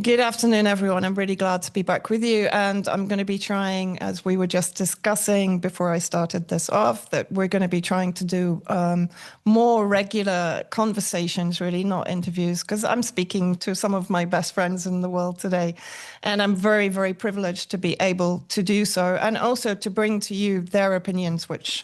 Good afternoon, everyone. I'm really glad to be back with you. And I'm going to be trying, as we were just discussing before I started this off, that we're going to be trying to do more regular conversations, really, not interviews, because I'm speaking to some of my best friends in the world today. And I'm very, very privileged to be able to do so and also to bring to you their opinions, which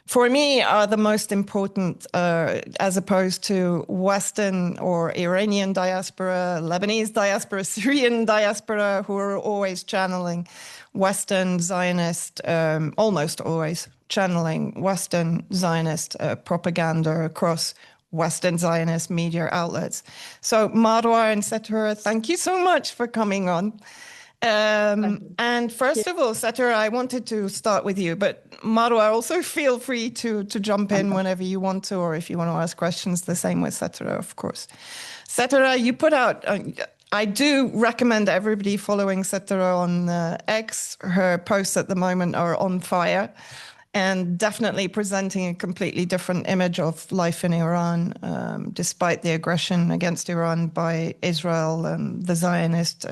for me are the most important, as opposed to Western or Iranian diaspora, Lebanese diaspora, Syrian diaspora, who are always channeling Western Zionist, almost always channeling Western Zionist propaganda across Western Zionist media outlets. So Marwa and Setra, thank you so much for coming on. And first of all, Satara, I wanted to start with you, but Marwa, also feel free to jump in whenever you want to, or if you want to ask questions, the same with Satara, of course. Satara, you put out, I do recommend everybody following Satara on X. Her posts at the moment are on fire and definitely presenting a completely different image of life in Iran, despite the aggression against Iran by Israel and the Zionist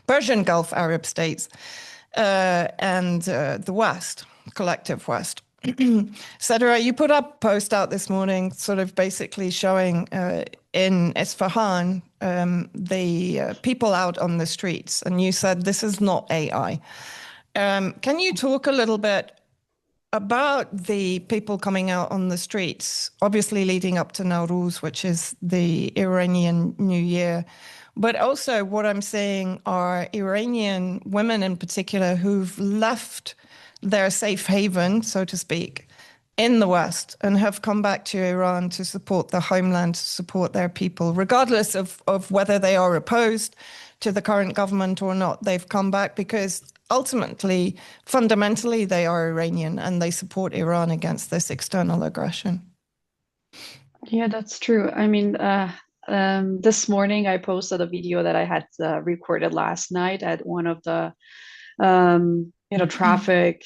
Persian Gulf Arab states, and the West, collective West. Sadra, you put up a post out this morning, sort of basically showing in Isfahan the people out on the streets, and you said this is not AI. Can you talk a little bit about the people coming out on the streets, obviously leading up to Nowruz, which is the Iranian New Year, but also what I'm seeing are Iranian women in particular who've left their safe haven, so to speak, in the West and have come back to Iran to support the homeland, to support their people, regardless of whether they are opposed to the current government or not. They've come back because ultimately, fundamentally, they are Iranian and they support Iran against this external aggression. Yeah, that's true. I mean, this morning I posted a video that I had recorded last night at one of the, traffic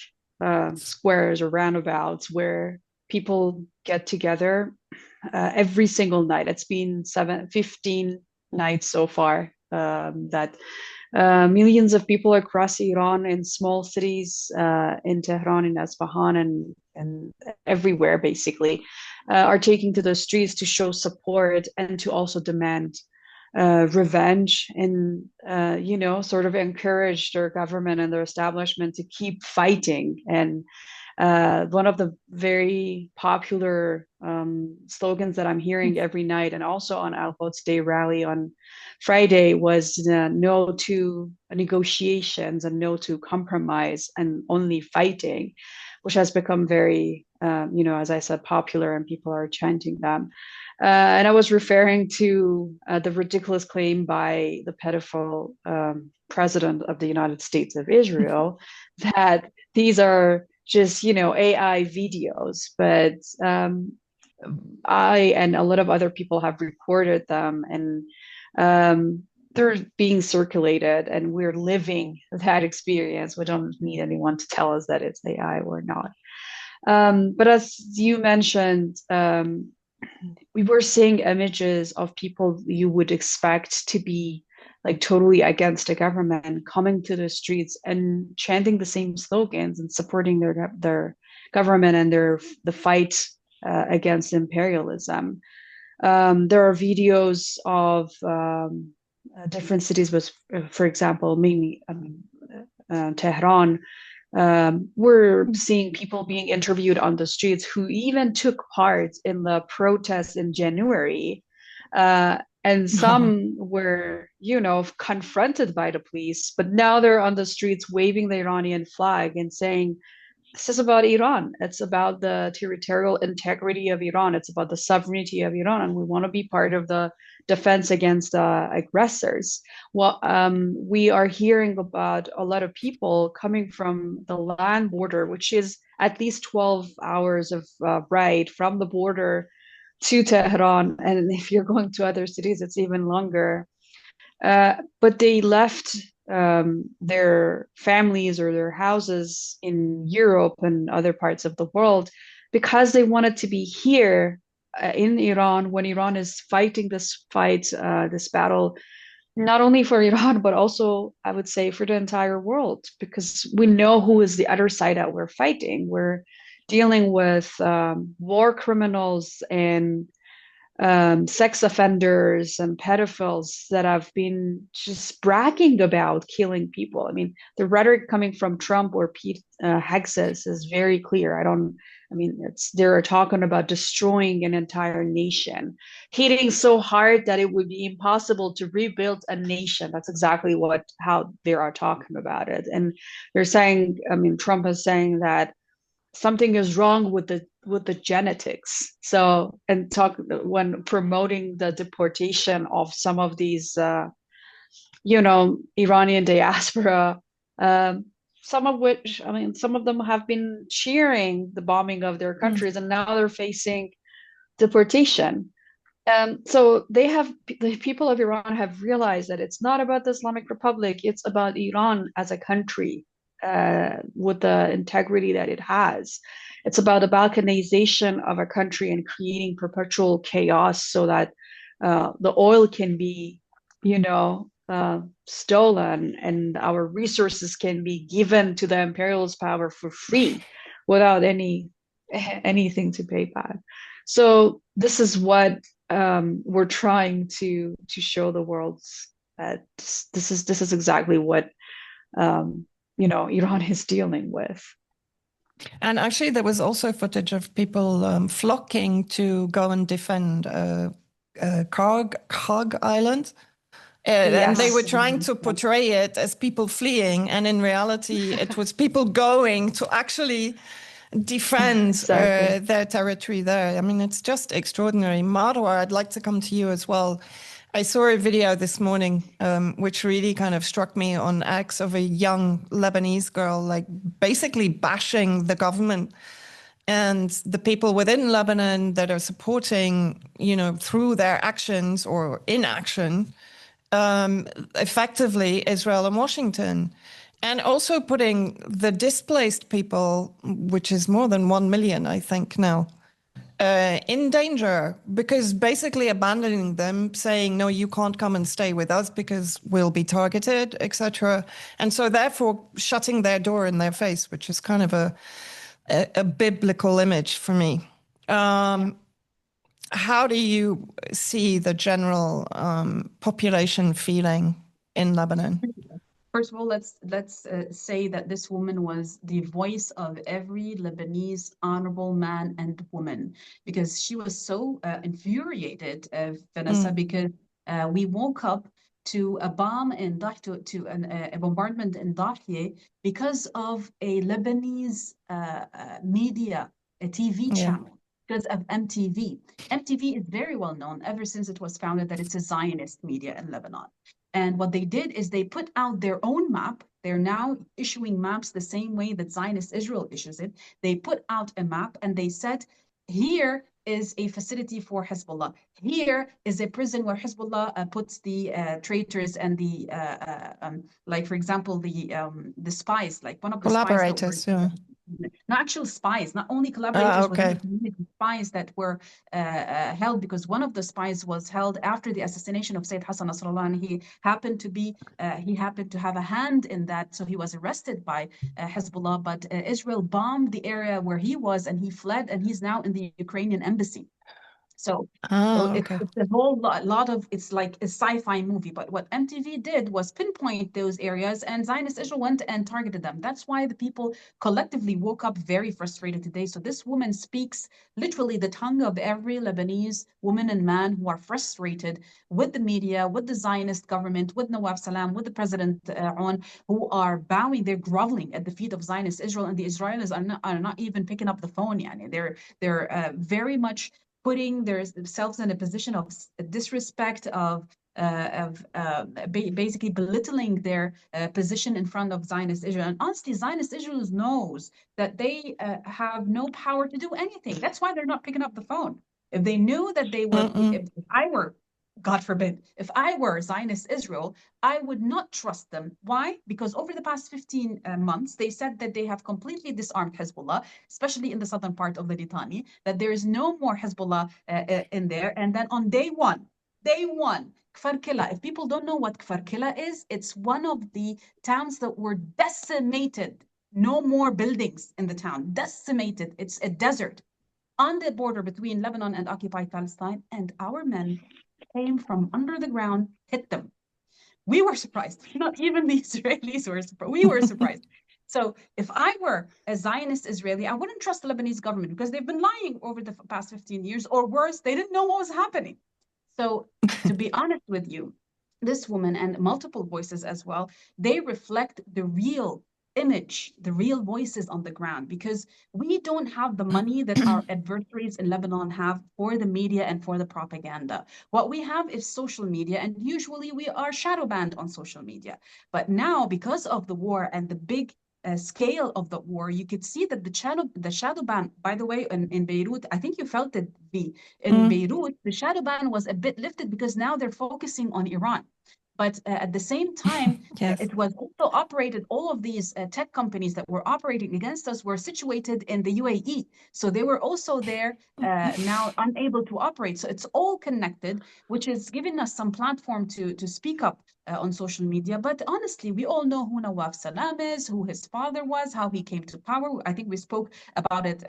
squares or roundabouts where people get together every single night. It's been 15 nights so far that millions of people across Iran in small cities, in Tehran, in Isfahan, and everywhere basically, are taking to the streets to show support and to also demand revenge and sort of encourage their government and their establishment to keep fighting. And one of the very popular slogans that I'm hearing every night and also on Al Quds Day rally on Friday was no to negotiations and no to compromise and only fighting, which has become very, as I said, popular and people are chanting them. And I was referring to the ridiculous claim by the pedophile president of the United States of Israel that these are just, AI videos. But I and a lot of other people have recorded them, and they're being circulated, and we're living that experience. We don't need anyone to tell us that it's AI or not. But as you mentioned, we were seeing images of people you would expect to be like totally against the government coming to the streets and chanting the same slogans and supporting their government and the fight against imperialism. There are videos of different cities, with, for example, mainly Tehran. We're seeing people being interviewed on the streets who even took part in the protests in January. And some were, confronted by the police, but now they're on the streets waving the Iranian flag and saying, this is about Iran. It's about the territorial integrity of Iran. It's about the sovereignty of Iran. And we want to be part of the defense against aggressors. Well, we are hearing about a lot of people coming from the land border, which is at least 12 hours of ride from the border to Tehran. And if you're going to other cities, it's even longer. But they left their families or their houses in Europe and other parts of the world because they wanted to be here in Iran when Iran is fighting this battle Not only for Iran, but also I would say for the entire world, because we know who is the other side that we're fighting. We're dealing with war criminals and sex offenders and pedophiles that have been just bragging about killing people. I mean, the rhetoric coming from Trump or Pete Hegseth is very clear. I mean, they're talking about destroying an entire nation, hitting so hard that it would be impossible to rebuild a nation. That's exactly how they are talking about it. And they're saying, I mean, Trump is saying that something is wrong with the genetics. So, and talk when promoting the deportation of some of these Iranian diaspora, um, some of which, I mean, some of them have been cheering the bombing of their Mm. countries, and now they're facing deportation. So the people of Iran have realized that it's not about the Islamic Republic, it's about Iran as a country, with the integrity that it has. It's about the balkanization of a country and creating perpetual chaos so that the oil can be, stolen, and our resources can be given to the imperialist power for free without anything to pay back. So this is what we're trying to show the world, that this is exactly what Iran is dealing with. And actually, there was also footage of people flocking to go and defend Karg Island. And they were Yes, trying to portray it as people fleeing. And in reality, it was people going to actually defend exactly. their territory there. I mean, it's just extraordinary. Marwa, I'd like to come to you as well. I saw a video this morning, which really kind of struck me on X, of a young Lebanese girl, like basically bashing the government and the people within Lebanon that are supporting, through their actions or inaction, effectively Israel and Washington. And also putting the displaced people, which is more than 1 million, I think now, in danger, because basically abandoning them, saying, no, you can't come and stay with us because we'll be targeted, etc. And so therefore shutting their door in their face, which is kind of a biblical image for me. How do you see the general population feeling in Lebanon? First of all, let's say that this woman was the voice of every Lebanese honorable man and woman, because she was so infuriated, Vanessa, Mm, because we woke up to a bomb in a bombardment in Dahye because of a Lebanese media, a TV yeah. channel, because of MTV. MTV is very well known ever since it was founded that it's a Zionist media in Lebanon. And what they did is they put out their own map. They're now issuing maps the same way that Zionist Israel issues it. They put out a map and they said, here is a facility for Hezbollah. Here is a prison where Hezbollah puts the traitors and like for example, the spies, like one of the spies that were Collaborators, yeah. not actual spies, not only Ah, collaborators within the okay. community, spies that were held, because one of the spies was held after the assassination of Sayyid Hassan Nasrallah, and he happened to have a hand in that, so he was arrested by Hezbollah. But Israel bombed the area where he was, and he fled, and he's now in the Ukrainian embassy. So Ah, it's, okay. it's a whole lot of, it's like a sci-fi movie. But what MTV did was pinpoint those areas, and Zionist Israel went and targeted them. That's why the people collectively woke up very frustrated today. So this woman speaks literally the tongue of every Lebanese woman and man who are frustrated with the media, with the Zionist government, with Nawaf Salam, with the president on, who are bowing, they're groveling at the feet of Zionist Israel, and the Israelis are not even picking up the phone. Yani. They're very much putting themselves in a position of disrespect, basically belittling their position in front of Zionist Israel. And honestly, Zionist Israel knows that they have no power to do anything. That's why they're not picking up the phone. If they knew that they were, Mm-mm. if I were, God forbid, if I were Zionist Israel, I would not trust them. Why? Because over the past 15 months, they said that they have completely disarmed Hezbollah, especially in the southern part of the Litani, that there is no more Hezbollah in there. And then on day one, Day one, Kfar Killa. If people don't know what Kfar Killa is, it's one of the towns that were decimated. No more buildings in the town, decimated. It's a desert on the border between Lebanon and occupied Palestine, and our men came from under the ground, hit them. We were surprised. Not even the Israelis were surprised. We were surprised. So if I were a Zionist Israeli, I wouldn't trust the Lebanese government because they've been lying over the past 15 years, or worse, they didn't know what was happening. So to be honest with you, this woman and multiple voices as well, they reflect the real image, the real voices on the ground, because we don't have the money that our adversaries in Lebanon have for the media and for the propaganda. What we have is social media, and usually we are shadow banned on social media. But now, because of the war and the big scale of the war, you could see that the shadow ban, by the way, in Beirut, I think you felt it, V. In Beirut, the shadow ban was a bit lifted because now they're focusing on Iran. But at the same time, Yes. it was also operated, all of these tech companies that were operating against us were situated in the UAE. So they were also there now unable to operate. So it's all connected, which is giving us some platform to speak up on social media. But honestly, we all know who Nawaf Salam is, who his father was, how he came to power. I think we spoke about it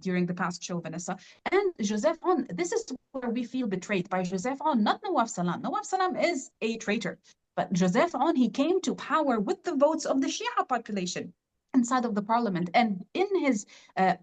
during the past show, Vanessa. And Joseph On, this is where we feel betrayed by Joseph On, not Nawaf Salam. Nawaf Salam is a traitor. But Joseph On, he came to power with the votes of the Shia population inside of the parliament. And in his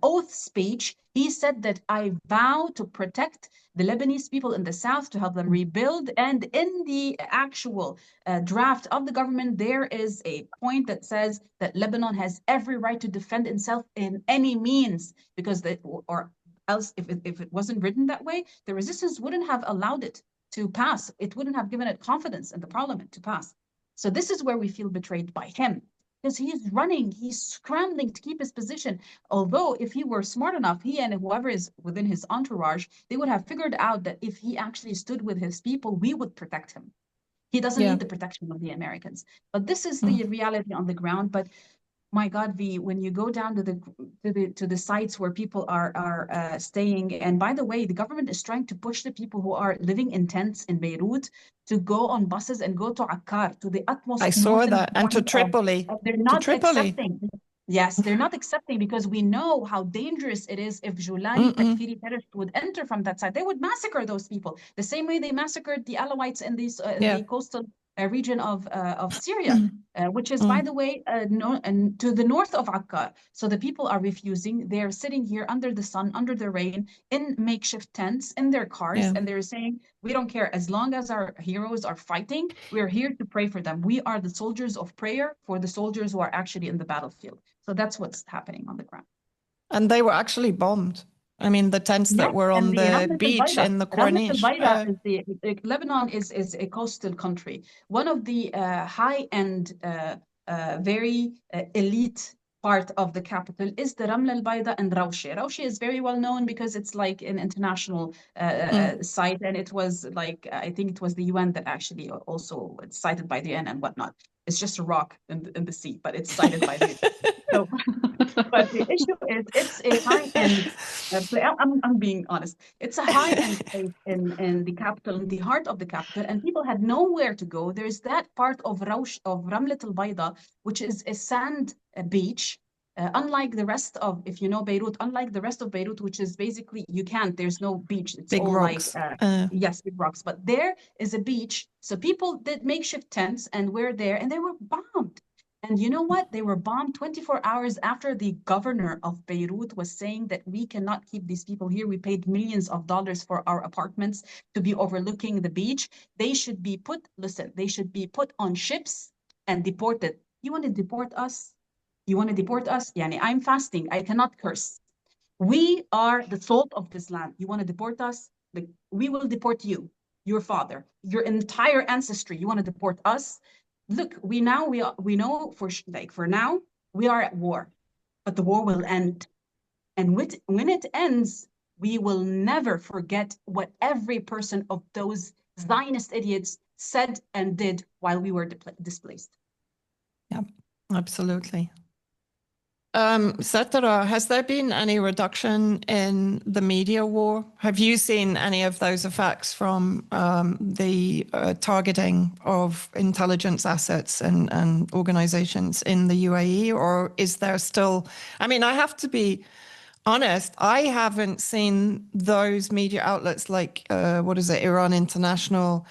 oath speech, he said that I vow to protect the Lebanese people in the south, to help them rebuild. And in the actual draft of the government, there is a point that says that Lebanon has every right to defend itself in any means, because or else if it wasn't written that way, the resistance wouldn't have allowed it to pass. It wouldn't have given it confidence in the parliament to pass. So this is where we feel betrayed by him, because he's running, he's scrambling to keep his position. Although if he were smart enough, he and whoever is within his entourage, they would have figured out that if he actually stood with his people, we would protect him. He doesn't need the protection of the Americans. But this is the reality on the ground. But my God, V, when you go down to the sites where people are staying, and by the way, the government is trying to push the people who are living in tents in Beirut to go on buses and go to Akkar, to the utmost. I saw that, and to Tripoli. They're not accepting. Yes, they're not accepting, because we know how dangerous it is if Julani Takfiri terrorists would enter from that side. They would massacre those people the same way they massacred the Alawites in the coastal region of Syria, which is, by the way, to the north of Akkar. So the people are refusing. They're sitting here under the sun, under the rain, in makeshift tents, in their cars, and they're saying, we don't care. As long as our heroes are fighting, we're here to pray for them. We are the soldiers of prayer for the soldiers who are actually in the battlefield. So that's what's happening on the ground. And they were actually bombed. I mean, the tents that were on the beach in the Corniche. Lebanon is a coastal country. One of the high-end, very elite part of the capital is the Ramla al-Bayda and Rawshi. Rawshi is very well known because it's like an international site, and it was like, I think it was the UN that actually also, it's cited by the UN and whatnot. It's just a rock in the sea, but it's cited by the UN. So, but the issue is, it's a high-end place. I'm being honest. It's a high-end place in the capital, in the heart of the capital, and people had nowhere to go. There's that part of Ramlat al-Bayda, which is a sand beach. Unlike the rest of, if you know Beirut, unlike the rest of Beirut, which is basically, there's no beach. It's big all rocks. like, yes, big rocks. But there is a beach. So people did makeshift tents and were there, and they were bombed. And you know what? They were bombed 24 hours after the governor of Beirut was saying that we cannot keep these people here. We paid millions of dollars for our apartments to be overlooking the beach. They should be they should be put on ships and deported. You want to deport us? You want to deport us? Yani, I'm fasting. I cannot curse. We are the salt of this land. You want to deport us? Like, we will deport you, your father, your entire ancestry. You want to deport us? Look, we know for now we are at war, but the war will end, and when it ends, we will never forget what every person of those Zionist idiots said and did while we were displaced. Yeah, absolutely. Satara, has there been any reduction in the media war? Have you seen any of those effects from the targeting of intelligence assets and organizations in the UAE? Or is there still, I mean, I have to be honest, I haven't seen those media outlets like, what is it, Iran International,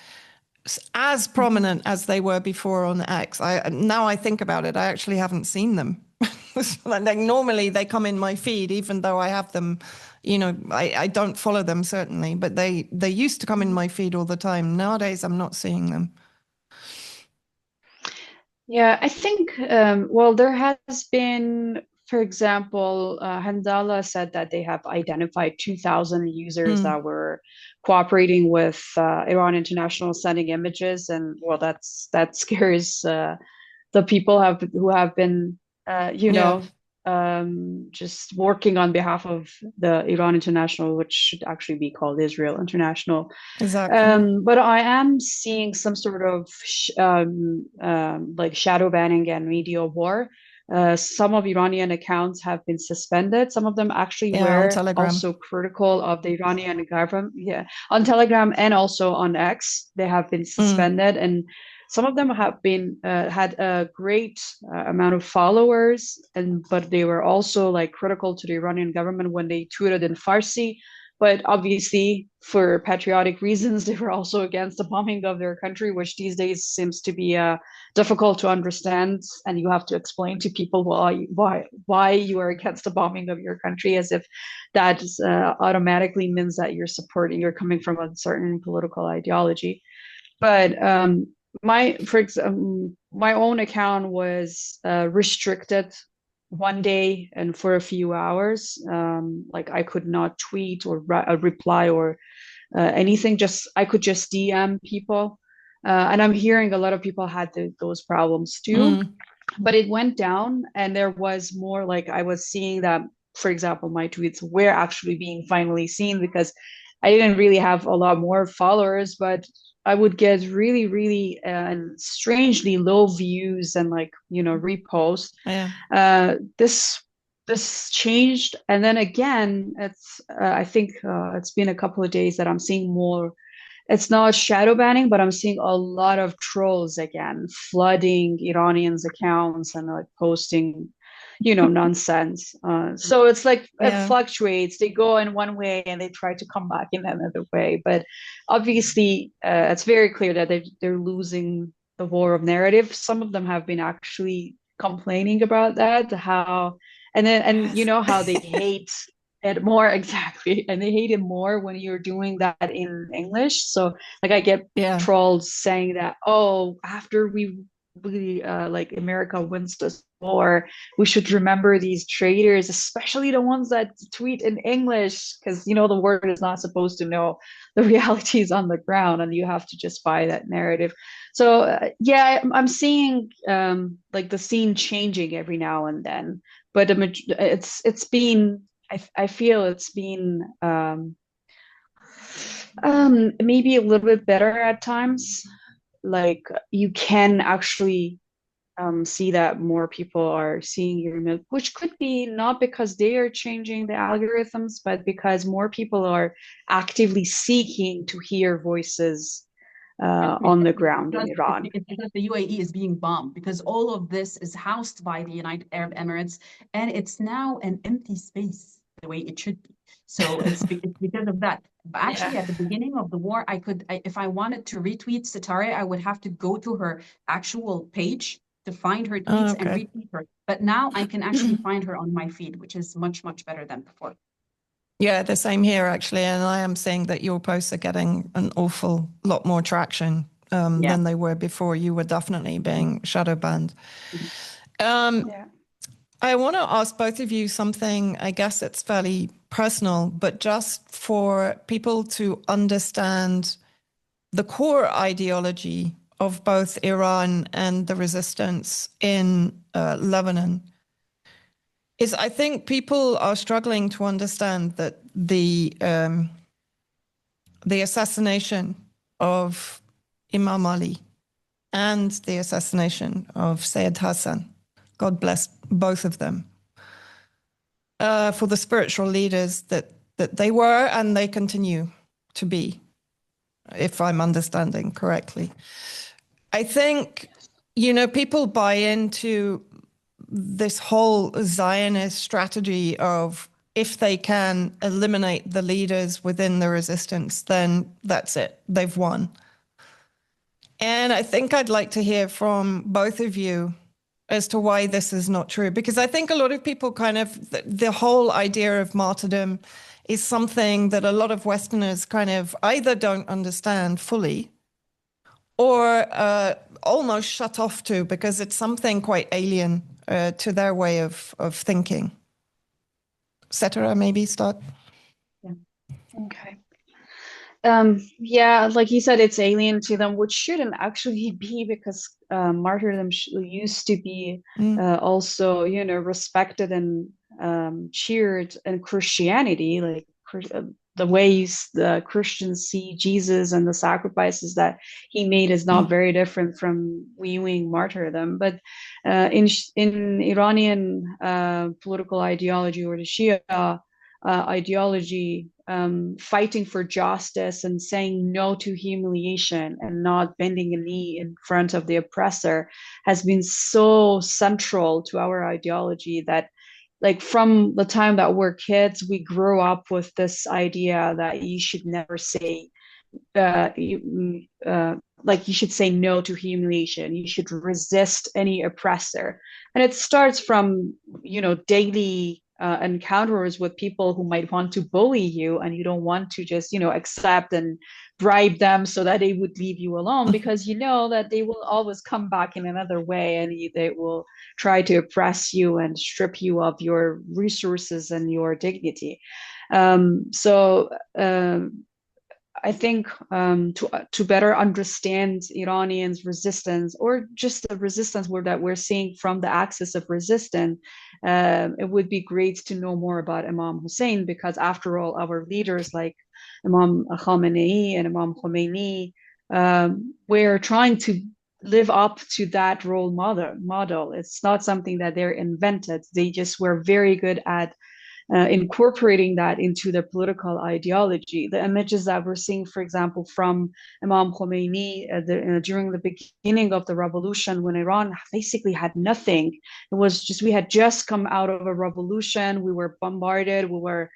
as prominent as they were before on X. Now I think about it, I actually haven't seen them. Like normally they come in my feed, even though I have them, I don't follow them certainly, but they used to come in my feed all the time. Nowadays, I'm not seeing them. Yeah, I think, well, there has been, for example, Handala said that they have identified 2,000 users that were cooperating with Iran International sending images. And well, that scares the people who have been, Yeah, just working on behalf of the Iran International, which should actually be called Israel International. exactly. But I am seeing some sort of like shadow banning and media war. Some of Iranian accounts have been suspended. Some of them actually Yeah, on were Telegram. also critical of the Iranian government. Yeah, on Telegram and also on X, they have been suspended, and some of them have been had a great amount of followers, but they were also like critical to the Iranian government when they tweeted in Farsi. But obviously, for patriotic reasons, they were also against the bombing of their country, which these days seems to be difficult to understand. And you have to explain to people why you are against the bombing of your country, as if that automatically means that you're coming from a certain political ideology. But my own account was restricted one day and for a few hours. Like I could not tweet or reply or anything. Just I could just DM people, and I'm hearing a lot of people had those problems too. But it went down, and there was more like I was seeing that. For example, my tweets were actually being finally seen because I didn't really have a lot more followers, but I would get really, really strangely low views and like reposts. Yeah. This changed, and then again, it's I think it's been a couple of days that I'm seeing more. It's not shadow banning, but I'm seeing a lot of trolls again, flooding Iranians' accounts and like posting, nonsense. So it's like it Yeah. fluctuates. They go in one way and they try to come back in another way. But obviously, it's very clear that they're losing the war of narrative. Some of them have been actually complaining about that, and you Yes. know how they hate it more exactly, and they hate it more when you're doing that in English. So like I get Yeah. trolls saying that, oh, after we like America wins this war, we should remember these traitors, especially the ones that tweet in English, because the word is not supposed to know the realities on the ground, and you have to just buy that narrative. So yeah, I'm seeing like the scene changing every now and then, but it's been I feel it's been maybe a little bit better at times. Like you can actually see that more people are seeing your milk, which could be not because they are changing the algorithms, but because more people are actively seeking to hear voices on the ground in Iran. It's because the UAE is being bombed, because all of this is housed by the United Arab Emirates, and it's now an empty space the way it should be. So it's because of that. But actually, Yeah. at the beginning of the war, if I wanted to retweet Satare, I would have to go to her actual page to find her tweets and Okay. retweet her. But now I can actually find her on my feed, which is much, much better than before. Yeah, the same here actually, and I am seeing that your posts are getting an awful lot more traction than they were before. You were definitely being shadow banned. Yeah. I want to ask both of you something. I guess it's fairly personal, but just for people to understand the core ideology of both Iran and the resistance in Lebanon. Is I think people are struggling to understand that the assassination of Imam Ali and the assassination of Sayyid Hassan, God bless both of them, for the spiritual leaders that they were and they continue to be, if I'm understanding correctly. I think, people buy into this whole Zionist strategy of if they can eliminate the leaders within the resistance, then that's it, they've won. And I think I'd like to hear from both of you as to why this is not true. Because I think a lot of people the whole idea of martyrdom is something that a lot of Westerners kind of either don't understand fully or almost shut off to, because it's something quite alien to their way of thinking. Cetera, maybe start. Yeah. Okay. Yeah, like you said, it's alien to them, which shouldn't actually be, because martyrdom used to be also, respected and cheered in Christianity, like the ways the Christians see Jesus and the sacrifices that he made is not very different from viewing martyrdom. But in Iranian political ideology, or the Shia ideology, fighting for justice and saying no to humiliation and not bending a knee in front of the oppressor has been so central to our ideology that, like, from the time that we're kids, we grew up with this idea that you should never say like you should say no to humiliation, you should resist any oppressor. And it starts from daily encounters with people who might want to bully you, and you don't want to just accept and bribe them so that they would leave you alone, because that they will always come back in another way, and they will try to oppress you and strip you of your resources and your dignity. I think to better understand Iranians' resistance, or just the resistance that we're seeing from the axis of resistance, it would be great to know more about Imam Hussein, because after all, our leaders like Imam Khamenei and Imam Khomeini were trying to live up to that role model. It's not something that they're invented. They just were very good at incorporating that into their political ideology. The images that we're seeing, for example, from Imam Khomeini during the beginning of the revolution, when Iran basically had nothing. It was just, we had just come out of a revolution. We were bombarded. We were,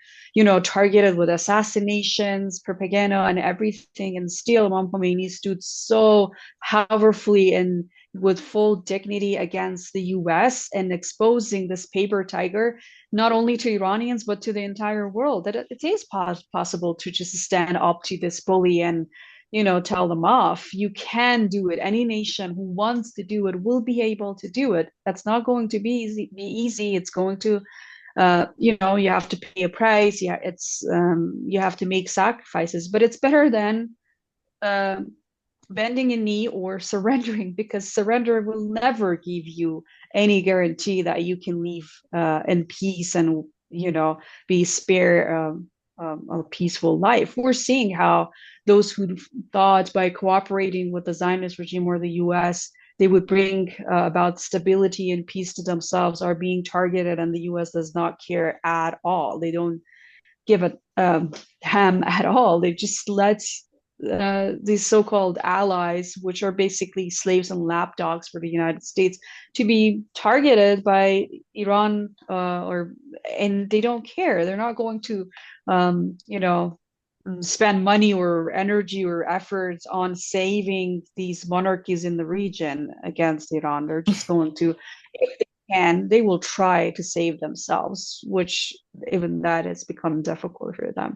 targeted with assassinations, propaganda, and everything. And still, Imam Khomeini stood so powerfully and with full dignity against the US, and exposing this paper tiger, not only to Iranians, but to the entire world, that it is possible to just stand up to this bully and, tell them off. You can do it. Any nation who wants to do it will be able to do it. That's not going to be easy. It's going to, you have to pay a price. Yeah, it's you have to make sacrifices, but it's better than bending a knee or surrendering, because surrender will never give you any guarantee that you can live in peace and be spare a peaceful life. We're seeing how those who thought by cooperating with the Zionist regime or the US they would bring about stability and peace to themselves are being targeted, and the US does not care at all. They don't give a ham at all. They just let these so-called allies, which are basically slaves and lapdogs for the United States, to be targeted by Iran, and they don't care. They're not going to, spend money or energy or efforts on saving these monarchies in the region against Iran. They're just going to, if they can, they will try to save themselves, which even that has become difficult for them.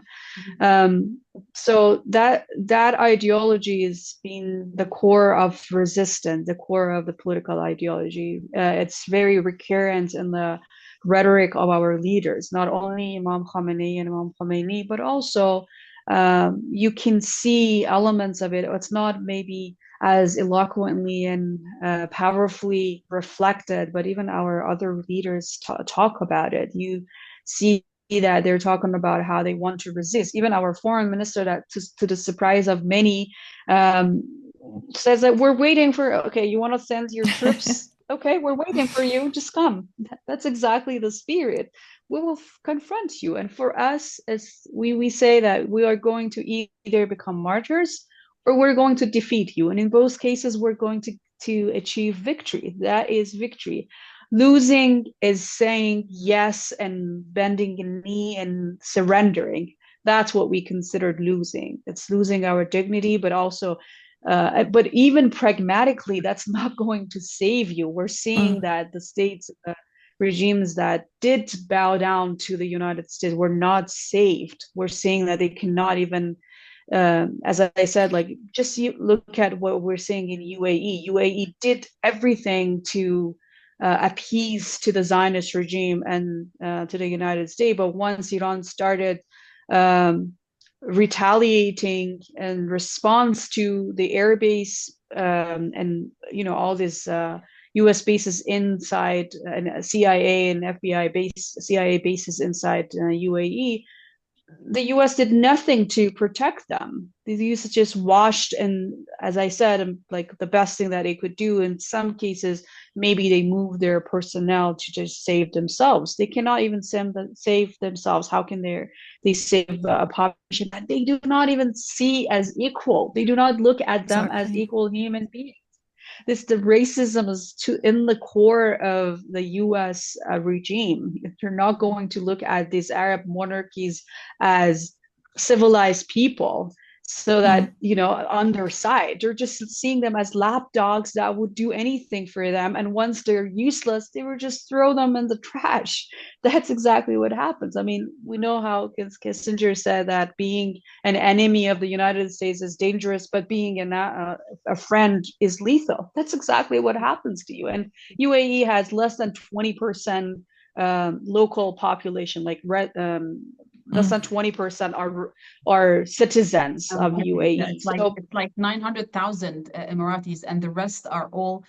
So that ideology has been the core of resistance, the core of the political ideology. It's very recurrent in the rhetoric of our leaders, not only Imam Khamenei and Imam Khomeini, but also you can see elements of it. It's not maybe as eloquently and powerfully reflected, but even our other leaders talk about it. You see that they're talking about how they want to resist. Even our foreign minister, that to the surprise of many, says that we're waiting for, okay, you want to send your troops okay, we're waiting for you. Just come. That's exactly the spirit. We will confront you. And for us, as we say that we are going to either become martyrs or we're going to defeat you. And in both cases, we're going to achieve victory. That is victory. Losing is saying yes and bending a knee and surrendering. That's what we considered losing. It's losing our dignity, but also but even pragmatically, that's not going to save you. We're seeing that the states, regimes that did bow down to the United States were not saved. We're seeing that they cannot even, as I said, like just look at what we're seeing in UAE. UAE did everything to appease to the Zionist regime and to the United States, but once Iran started um, retaliating in response to the air base and all these U.S. bases inside and CIA and CIA bases inside UAE, the US did nothing to protect them. The US just watched, and as I said, like the best thing that they could do in some cases, maybe they move their personnel to just save themselves. They cannot even save themselves. How can they save a population that they do not even see as equal? They do not look at them as equal human beings. The racism is in the core of the U.S. Regime. They're not going to look at these Arab monarchies as civilized people, so that on their side, they're just seeing them as lapdogs that would do anything for them. And once they're useless, they would just throw them in the trash. That's exactly what happens. I mean, we know how Kissinger said that being an enemy of the United States is dangerous, but being a friend is lethal. That's exactly what happens to you. And UAE has less than 20% local population, like less than 20% are citizens of UAE. Yeah, it's like 900,000 Emiratis, and the rest are all.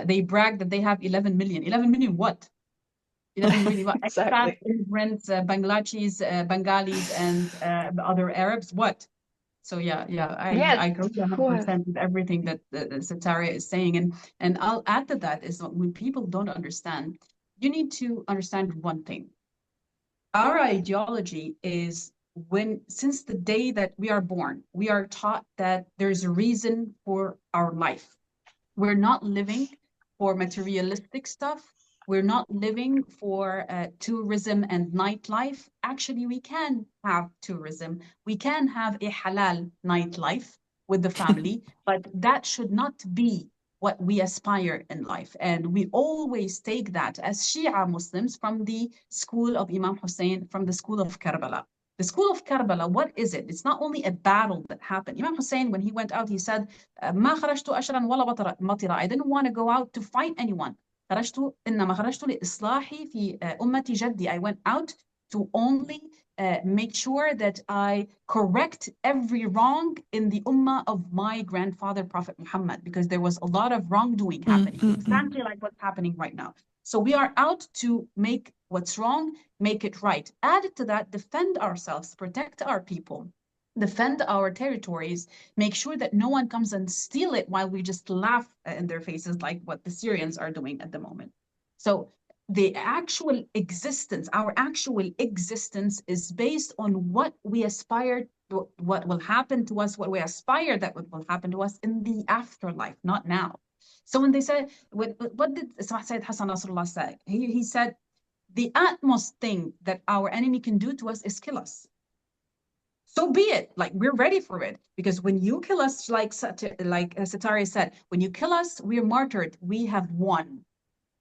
They brag that they have 11 million. 11 million what? 11 million what? Exactly. Expats, immigrants, Bangladeshis, Bengalis, and other Arabs. What? So yeah, I agree 100% with everything that Sataria is saying, and I'll add to that is that when people don't understand, you need to understand one thing. Our ideology is since the day that we are born, we are taught that there's a reason for our life. We're not living for materialistic stuff. We're not living for tourism and nightlife. Actually, we can have tourism. We can have a halal nightlife with the family, but that should not be what we aspire in life. And we always take that as Shia Muslims from the school of Imam Hussein, from the school of Karbala. The school of Karbala, what is it? It's not only a battle that happened. Imam Hussein, when he went out, he said, ما خرجت أشرا ولا مطرا. I didn't want to go out to fight anyone. إنما خرجت لإصلاحي في أمتي جدي. I went out to only make sure that I correct every wrong in the ummah of my grandfather, Prophet Muhammad, because there was a lot of wrongdoing happening, exactly like what's happening right now. So we are out to make what's wrong, make it right. Added to that, defend ourselves, protect our people, defend our territories, make sure that no one comes and steal it while we just laugh in their faces like what the Syrians are doing at the moment. So the actual existence, our actual existence is based on what we aspire to, what will happen to us, what we aspire that will happen to us in the afterlife, not now. So when they said, what did Sayyid Hassan Nasrullah say? He said, the utmost thing that our enemy can do to us is kill us. So be it. Like, we're ready for it, because when you kill us, like Satari said, when you kill us, we're martyred. We have won.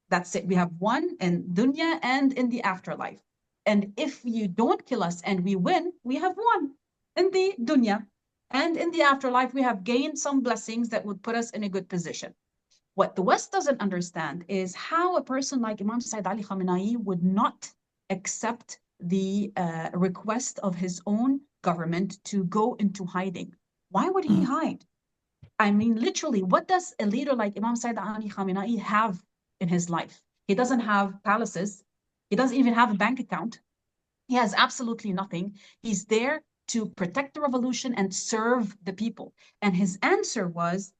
That's it. We have won in dunya and in the afterlife. And if you don't kill us and we win, we have won in the dunya. And in the afterlife, we have gained some blessings that would put us in a good position. What the West doesn't understand is how a person like Imam Sayyid Ali Khamenei would not accept the request of his own government to go into hiding. Why would he hide? I mean, literally, what does a leader like Imam Sayyid Ali Khamenei have in his life? He doesn't have palaces. He doesn't even have a bank account. He has absolutely nothing. He's there to protect the revolution and serve the people. And his answer was,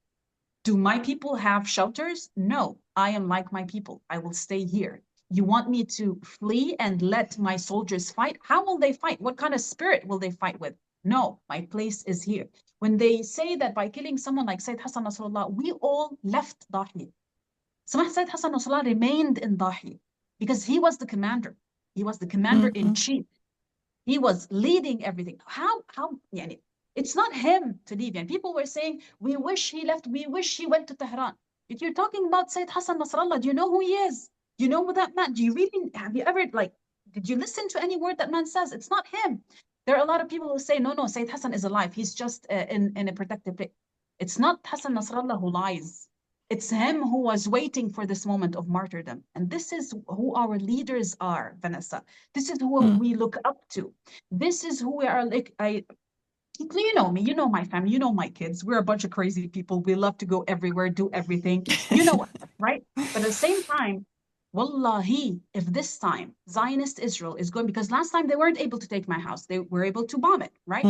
Do my people have shelters? No, I am like my people. I will stay here. You want me to flee and let my soldiers fight? How will they fight? What kind of spirit will they fight with? No, my place is here. When they say that by killing someone like Sayyid Hassan Nasrallah, we all left Dahi. Sayyid Hassan Nasrallah remained in Dahi because he was the commander. He was the commander in chief. He was leading everything. How, yani, it's not him to leave. And people were saying, we wish he left, we wish he went to Tehran. If you're talking about Sayyid Hassan Nasrallah, do you know who he is? Do you know what that man, have you ever, did you listen to any word that man says? It's not him. There are a lot of people who say, no, Sayyid Hassan is alive. He's just in a protective place. It's not Hassan Nasrallah who lies. It's him who was waiting for this moment of martyrdom. And this is who our leaders are, Vanessa. This is who we look up to. This is who we are like. You know me, you know my family, you know my kids. We're a bunch of crazy people. We love to go everywhere, do everything. You know what, right? But at the same time, wallahi, if this time Zionist Israel is going, because last time they weren't able to take my house, they were able to bomb it, right?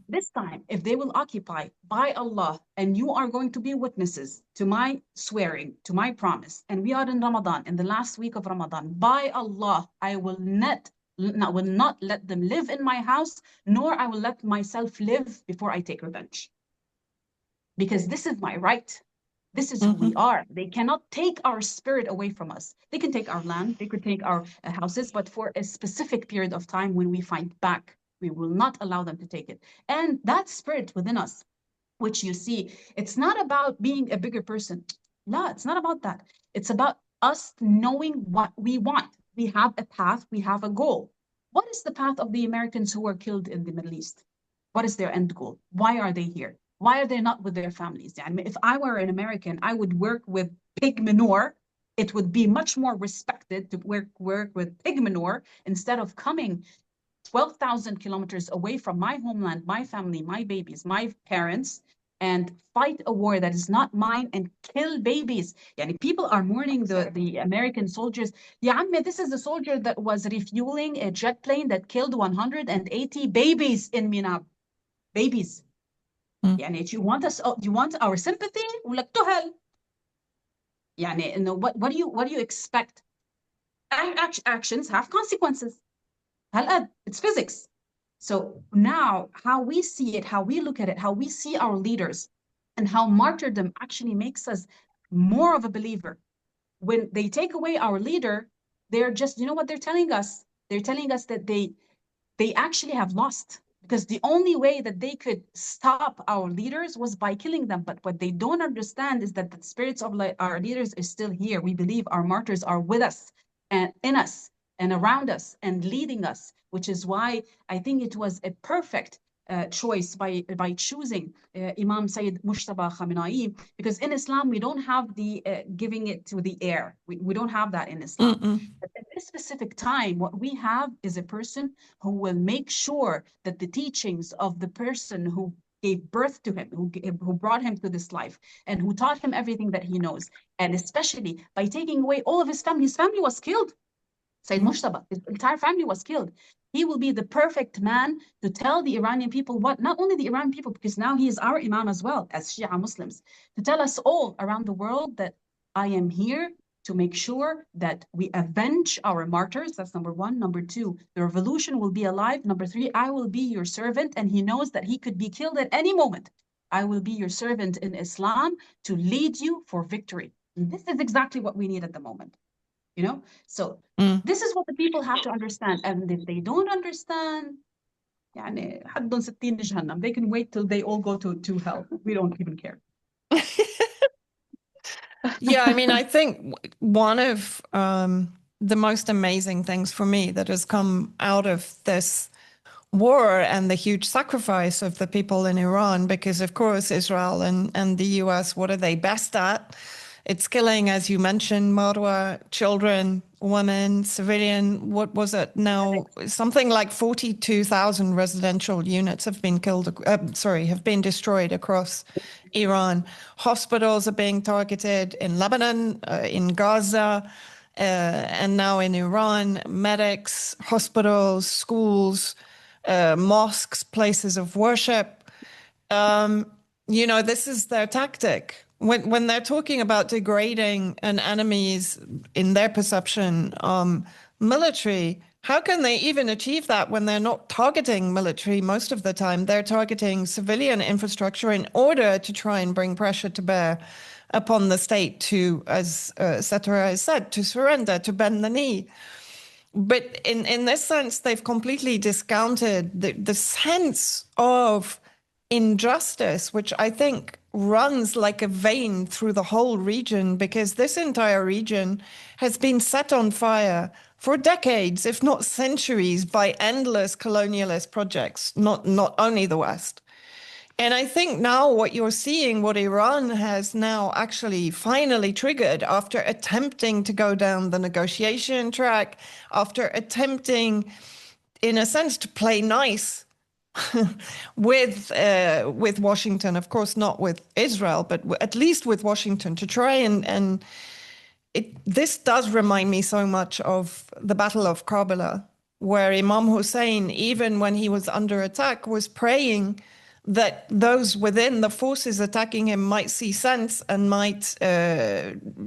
This time, if they will occupy, by Allah, and you are going to be witnesses to my swearing, to my promise, and we are in Ramadan, in the last week of Ramadan, by Allah, I will not let them live in my house, nor I will let myself live before I take revenge. Because this is my right. This is who we are. They cannot take our spirit away from us. They can take our land, they could take our houses, but for a specific period of time when we fight back, we will not allow them to take it. And that spirit within us, which you see, it's not about being a bigger person. No, it's not about that. It's about us knowing what we want. We have a path, we have a goal. What is the path of the Americans who were killed in the Middle East? What is their end goal? Why are they here? Why are they not with their families? I mean, if I were an American, I would work with pig manure. It would be much more respected to work with pig manure instead of coming 12,000 kilometers away from my homeland, my family, my babies, my parents, and fight a war that is not mine and kill babies. Yani people are mourning the American soldiers. Ya amme, this is the soldier that was refueling a jet plane that killed 180 babies in Minab. Babies. Yani, do you want our sympathy? ولك تهل. Yani, what do you expect? Actions have consequences. It's physics. So now how we see it, how we look at it, how we see our leaders, and how martyrdom actually makes us more of a believer. When they take away our leader, they're just, you know what they're telling us? They're telling us that they actually have lost, because the only way that they could stop our leaders was by killing them. But what they don't understand is that the spirits of our leaders is still here. We believe our martyrs are with us and in us and around us and leading us, which is why I think it was a perfect choice by choosing Imam Sayyid Mushtaba Khamenei, because in Islam we don't have the giving it to the air. We don't have that in Islam. But at this specific time, what we have is a person who will make sure that the teachings of the person who gave birth to him, who brought him to this life, and who taught him everything that he knows, and especially by taking away all of his family was killed. Sayyid Mushtaba, his entire family was killed. He will be the perfect man to tell the Iranian people what, not only the Iranian people, because now he is our Imam as well as Shia Muslims, to tell us all around the world that I am here to make sure that we avenge our martyrs. That's number one. Number two, the revolution will be alive. Number three, I will be your servant. And he knows that he could be killed at any moment. I will be your servant in Islam to lead you for victory. And this is exactly what we need at the moment. You know, so this is what the people have to understand. And if they don't understand, يعني حدهم 60 جهنم, they can wait till they all go to hell. We don't even care. Yeah, I mean, I think one of the most amazing things for me that has come out of this war and the huge sacrifice of the people in Iran, because of course Israel and the US, what are they best at? It's killing, as you mentioned, Marwa, children, women, civilian. What was it now? Something like 42,000 residential units have been have been destroyed across Iran. Hospitals are being targeted in Lebanon, in Gaza, and now in Iran. Medics, hospitals, schools, mosques, places of worship. You know, this is their tactic. when they're talking about degrading an enemy's, in their perception, military, how can they even achieve that when they're not targeting military most of the time? They're targeting civilian infrastructure in order to try and bring pressure to bear upon the state to, as Cetera has said, to surrender, to bend the knee. But in this sense, they've completely discounted the sense of injustice, which I think runs like a vein through the whole region, because this entire region has been set on fire for decades, if not centuries, by endless colonialist projects, not only the West. And I think now what you're seeing, what Iran has now actually finally triggered after attempting to go down the negotiation track, after attempting, in a sense, to play nice with Washington, of course, not with Israel, but at least with Washington, to try and this does remind me so much of the Battle of Karbala, where Imam Hussein, even when he was under attack, was praying that those within the forces attacking him might see sense and might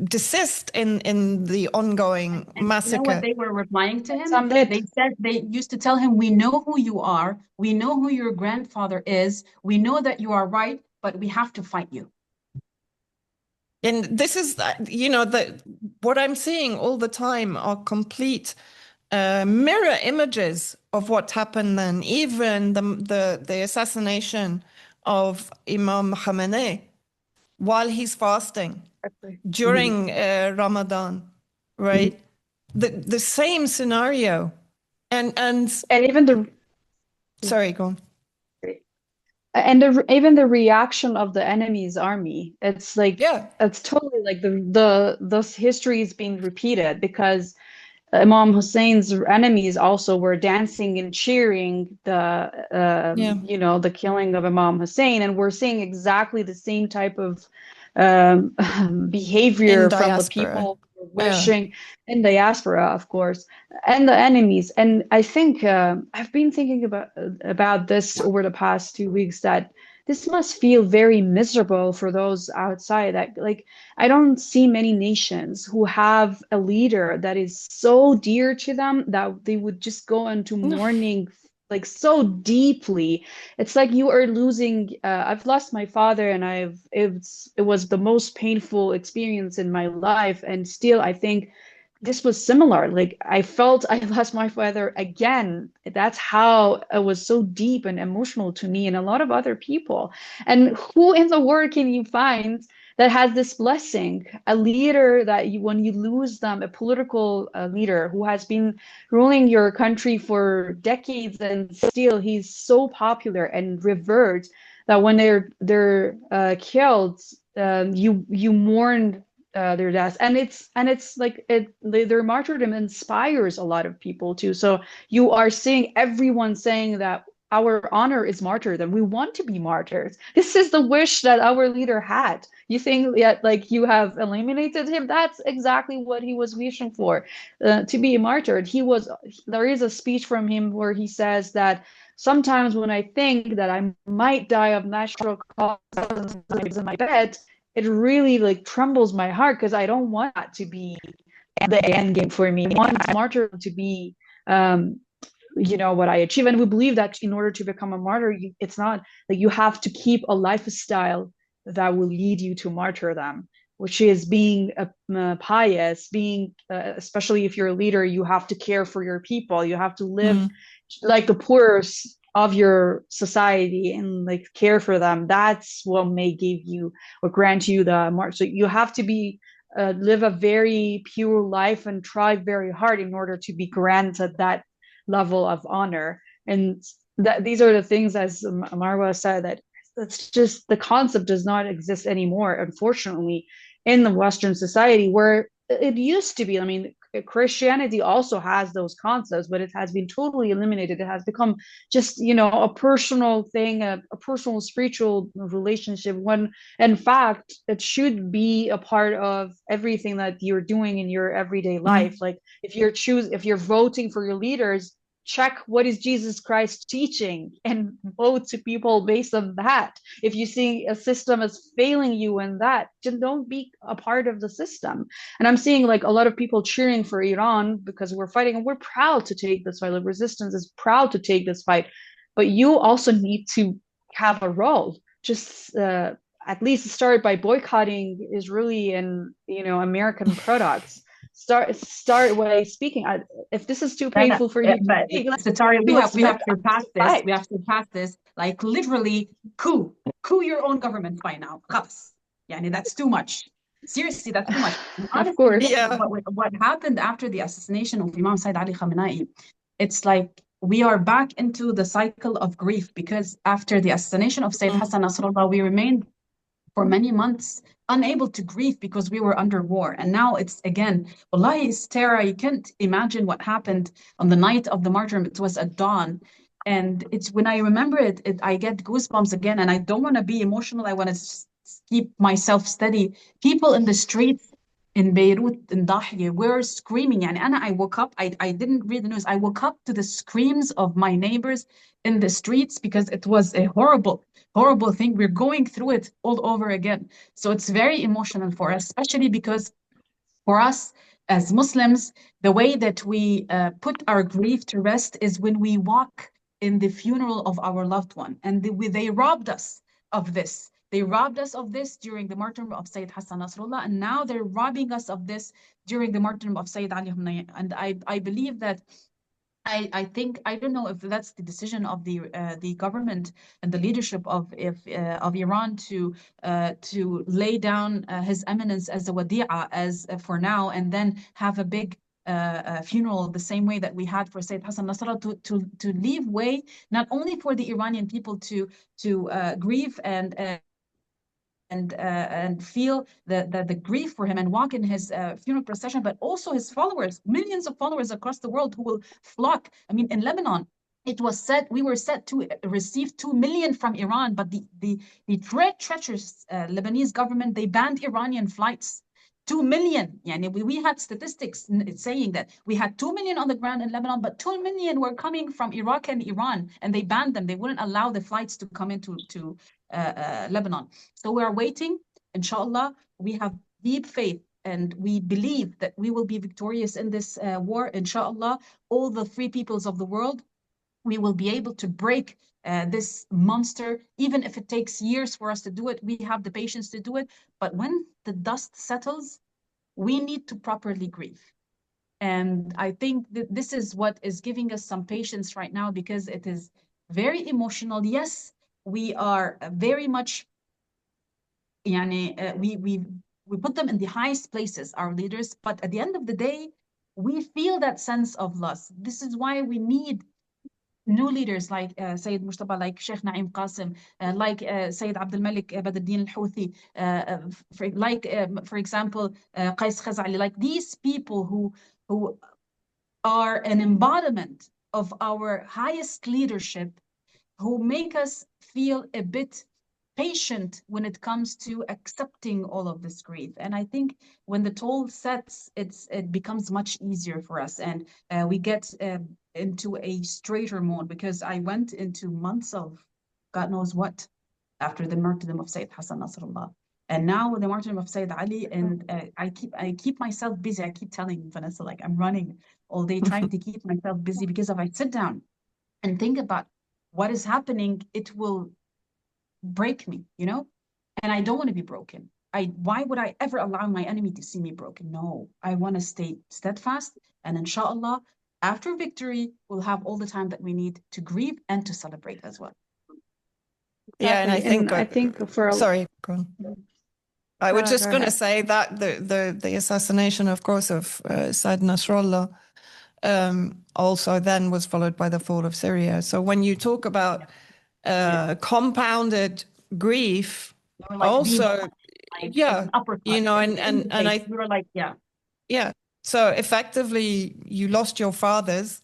desist in the ongoing massacre. You know what they were replying to him? Some did. They said, they used to tell him, we know who you are, we know who your grandfather is, we know that you are right, but we have to fight you. And this is, what I'm seeing all the time are complete mirror images of what happened then. Even the assassination of Imam Khamenei while he's fasting during Ramadan, right? The same scenario, and even the sorry, go on. And even the reaction of the enemy's army, it's like, Yeah, it's totally like this history is being repeated, because Imam Hussein's enemies also were dancing and cheering the killing of Imam Hussein, and we're seeing exactly the same type of behavior from the people wishing in diaspora, of course, and the enemies. And I think I've been thinking about this over the past 2 weeks, that this must feel very miserable for those outside. That, like, I don't see many nations who have a leader that is so dear to them that they would just go into mourning like so deeply. It's like you are losing. I've lost my father, and it was the most painful experience in my life, and still I think this was similar. Like, I felt I lost my father again. That's how it was so deep and emotional to me and a lot of other people. And who in the world can you find that has this blessing? A leader that when you lose them, a political leader who has been ruling your country for decades, and still he's so popular and revered that when they're killed, you mourn their deaths, and it's like their martyrdom inspires a lot of people too. So you are seeing everyone saying that our honor is martyrdom. We want to be martyrs. This is the wish that our leader had. You think yet like you have eliminated him? That's exactly what he was wishing for, to be martyred. There is a speech from him where he says that sometimes when I think that I might die of natural causes in my bed, it really like trembles my heart, because I don't want that to be the end game for me. I want martyrdom to be what I achieve. And we believe that in order to become a martyr, it's not like you have to keep a lifestyle that will lead you to martyrdom, which is being pious, being especially if you're a leader, you have to care for your people, you have to live like the poorest of your society and like care for them. That's what may give you or grant you the mark. So you have to be live a very pure life and try very hard in order to be granted that level of honor. And these are the things, as Marwa said, that that's just the concept does not exist anymore, unfortunately, in the Western society, where it used to be. I mean, Christianity also has those concepts, but it has been totally eliminated. It has become just, a personal thing, a personal spiritual relationship, when in fact it should be a part of everything that you're doing in your everyday life. Like if you're voting for your leaders, check what is Jesus Christ teaching and vote to people based on that. If you see a system as failing you in that, just don't be a part of the system. And I'm seeing like a lot of people cheering for Iran because we're fighting, and we're proud to take this fight. Like resistance is proud to take this fight, but you also need to have a role. Just at least start by boycotting Israeli and American products. Start by speaking. If this is too painful for you, but Satari, we have surpassed this. We have surpassed this. Like literally, coup your own government by now. خلاص. Yani that's too much. Seriously, that's too much. Honestly, of course. Yeah. What happened after the assassination of Imam Said Ali Khamenei, it's like we are back into the cycle of grief, because after the assassination of Sayyid Hassan Nasrallah, we remained for many months unable to grieve because we were under war. And now it's again, wallahi, it's terror. You can't imagine what happened on the night of the martyrdom. It was at dawn. And it's when I remember it, I get goosebumps again. And I don't want to be emotional. I want to keep myself steady. People in the streets in Beirut, in Dahiyeh, were screaming. And I woke up, I didn't read the news. I woke up to the screams of my neighbors in the streets because it was a horrible thing. We're going through it all over again. So it's very emotional for us, especially because for us as Muslims, the way that we put our grief to rest is when we walk in the funeral of our loved one. And they robbed us of this. They robbed us of this during the martyrdom of Sayyid Hassan Nasrallah, and now they're robbing us of this during the martyrdom of Sayyid Ali Khamenei. And I believe that I think, I don't know if that's the decision of the government and the leadership of Iran to lay down His Eminence as a wadi'a as for now, and then have a big funeral the same way that we had for Sayyid Hassan Nasrallah, to leave way not only for the Iranian people to grieve and feel the grief for him and walk in his funeral procession, but also his followers, millions of followers across the world who will flock. I mean, in Lebanon, it was said we were set to receive 2 million from Iran, but the treacherous Lebanese government, they banned Iranian flights. 2 million. Yani we had statistics saying that we had 2 million on the ground in Lebanon, but 2 million were coming from Iraq and Iran, and they banned them. They wouldn't allow the flights to come into Lebanon. So we are waiting. Inshallah, we have deep faith and we believe that we will be victorious in this war. Inshallah, all the free peoples of the world, we will be able to break this monster, even if it takes years for us to do it. We have the patience to do it. But when the dust settles, we need to properly grieve. And I think that this is what is giving us some patience right now, because it is very emotional. Yes, we are very much, we put them in the highest places, our leaders, but at the end of the day, we feel that sense of loss. This is why we need new leaders like Sayyid Mustafa, like Sheikh Naim Qasim, like Sayyid Abdul Malik Badruddin al-Houthi, for example, Qais Khazali, like these people who are an embodiment of our highest leadership, who make us feel a bit patient when it comes to accepting all of this grief. And I think when the toll sets, it becomes much easier for us, and we get into a straighter mode, because I went into months of God knows what after the martyrdom of Sayyid Hassan Nasrallah. And now the martyrdom of Sayyid Ali, and I keep myself busy. I keep telling Vanessa, like, I'm running all day trying to keep myself busy, because if I sit down and think about what is happening, it will break me, and I don't want to be broken. Why would I ever allow my enemy to see me broken? No, I want to stay steadfast, and inshallah, after victory, we'll have all the time that we need to grieve and to celebrate as well. Yeah, and I think for sorry, go on. I was just going to say that the assassination, of course, of Said Nasrallah also then was followed by the fall of Syria. So when you talk about compounded grief, like also, and I we were like, yeah. So effectively, you lost your fathers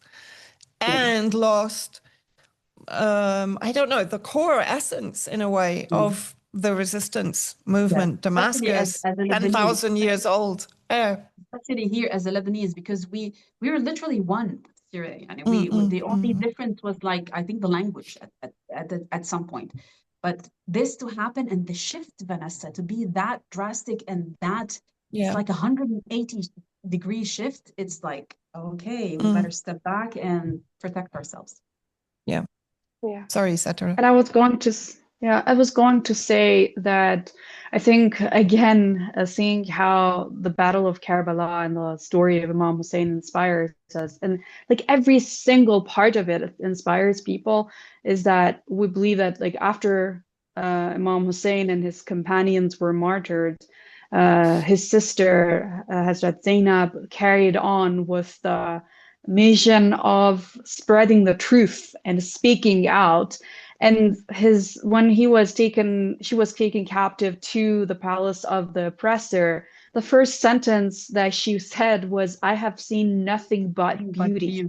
and lost, I don't know, the core essence in a way of the resistance movement. Damascus, as 10,000 years old. Especially here as a Lebanese, because we were literally one. Syria. And the only mm. difference was like, I think, the language at some point. But this to happen and the shift, Vanessa, to be that drastic and that it's Yeah. like 180-degree shift. It's like, okay, we Mm. better step back and protect ourselves. Yeah. Yeah. Sorry, Satara. And I was going to say that I think, again, seeing how the Battle of Karbala and the story of Imam Hussein inspires us, and like every single part of it inspires people, is that we believe that like after Imam Hussein and his companions were martyred, his sister, Hazrat Zainab, carried on with the mission of spreading the truth and speaking out. And when she was taken captive to the palace of the oppressor, the first sentence that she said was, "I have seen nothing but beauty."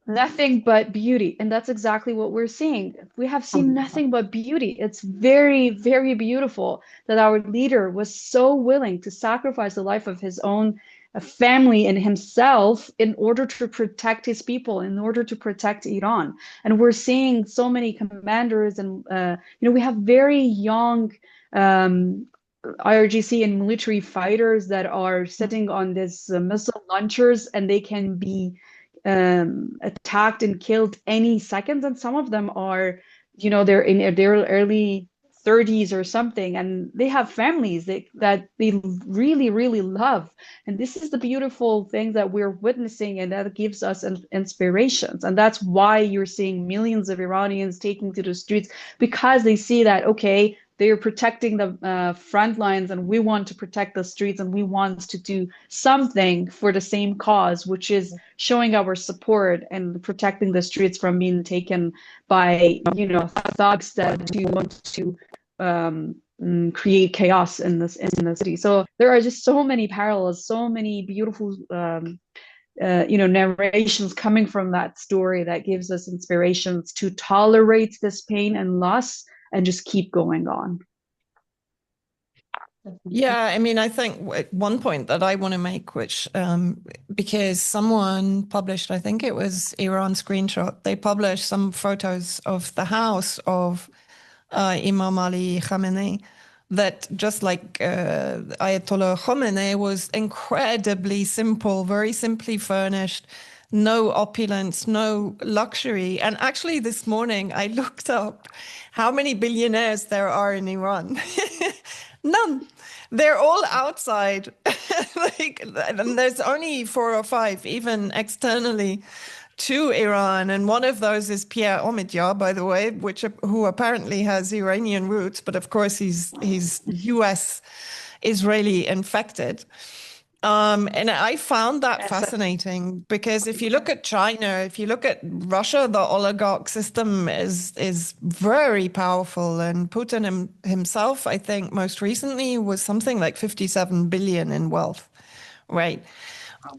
Nothing but beauty. And that's exactly what we're seeing. We have seen nothing but beauty. It's very, very beautiful that our leader was so willing to sacrifice the life of his own family and himself in order to protect his people, in order to protect Iran. And we're seeing so many commanders and, we have very young IRGC and military fighters that are sitting on these missile launchers, and they can be attacked and killed any second. And some of them are, they're in their early 30s or something, and they have families that they really, really love. And this is the beautiful thing that we're witnessing, and that gives us inspirations. And that's why you're seeing millions of Iranians taking to the streets, because they see that, okay, they're protecting the front lines, and we want to protect the streets, and we want to do something for the same cause, which is showing our support and protecting the streets from being taken by, thugs that do want to create chaos in the city. So there are just so many parallels, so many beautiful narrations coming from that story that gives us inspirations to tolerate this pain and loss and just keep going on. Yeah, I mean, I think one point that I want to make, which because someone published, I think it was Iran Screenshot, they published some photos of the house of Imam Ali Khamenei, that just like Ayatollah Khomeini was incredibly simple, very simply furnished, no opulence, no luxury. And actually this morning I looked up how many billionaires there are in Iran. None. They're all outside. And there's only 4 or 5, even externally, to Iran, and one of those is Pierre Omidyar, by the way, who apparently has Iranian roots, but of course he's U.S. Israeli infected. And I found that fascinating, because if you look at China, if you look at Russia, the oligarch system is very powerful, and Putin himself, I think most recently, was something like 57 billion in wealth, right?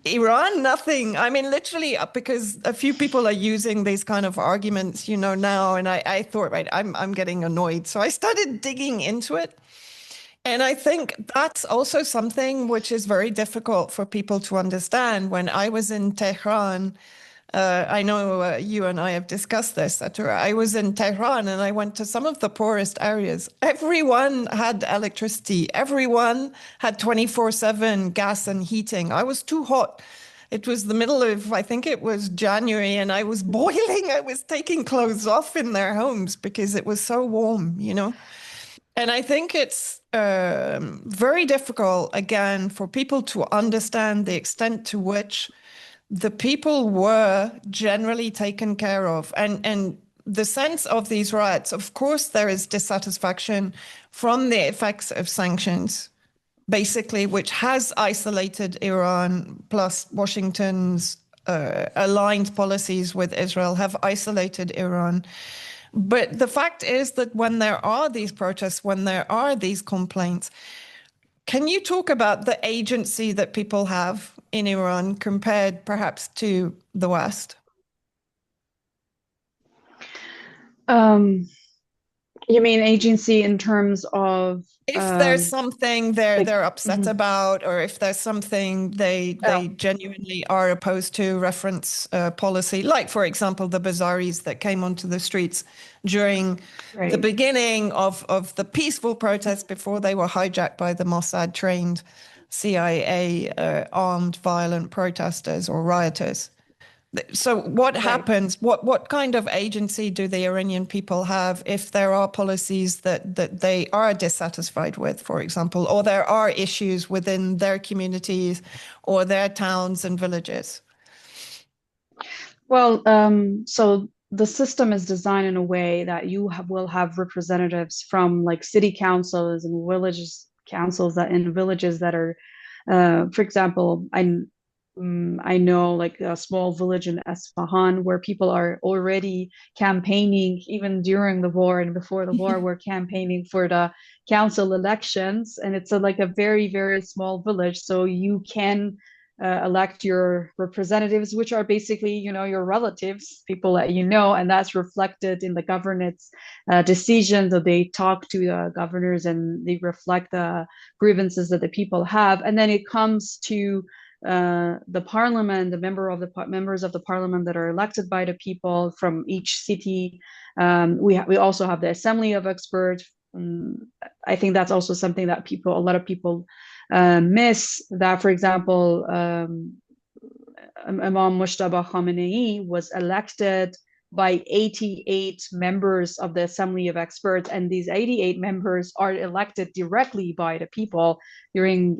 Iran, nothing. I mean, literally, because a few people are using these kind of arguments, now, and I thought, right, I'm getting annoyed. So I started digging into it. And I think that's also something which is very difficult for people to understand. When I was in Tehran, I know you and I have discussed this, Satura. I was in Tehran and I went to some of the poorest areas. Everyone had electricity. Everyone had 24/7 gas and heating. I was too hot. It was the middle of, I think it was January, and I was boiling. I was taking clothes off in their homes because it was so warm, And I think it's very difficult, again, for people to understand the extent to which the people were generally taken care of. And the sense of these riots, of course, there is dissatisfaction from the effects of sanctions, basically, which has isolated Iran, plus Washington's aligned policies with Israel have isolated Iran. But the fact is that when there are these protests, when there are these complaints, can you talk about the agency that people have in Iran compared perhaps to the West? You mean agency in terms of if there's something they're upset mhm. about, or if there's something they genuinely are opposed to, reference policy, like for example the Bazaris that came onto the streets during the Right. beginning of the peaceful protests before they were hijacked by the Mossad trained CIA armed violent protesters or rioters. So what Right. happens? What kind of agency do the Iranian people have if there are policies that they are dissatisfied with, for example, or there are issues within their communities or their towns and villages? Well, so the system is designed in a way that will have representatives from like city councils and villages councils that in villages that are, for example, I know like a small village in Esfahan where people are already campaigning even during the war and before the war, were campaigning for the council elections, and it's like a very, very small village, so you can elect your representatives, which are basically, your relatives, people that you know, and that's reflected in the governance decisions. So they talk to the governors and they reflect the grievances that the people have, and then it comes to the parliament, members of the parliament that are elected by the people from each city. We also have the assembly of experts. I think that's also something that a lot of people miss, that, for example, Imam Mushtaba Khamenei was elected by 88 members of the Assembly of Experts, and these 88 members are elected directly by the people during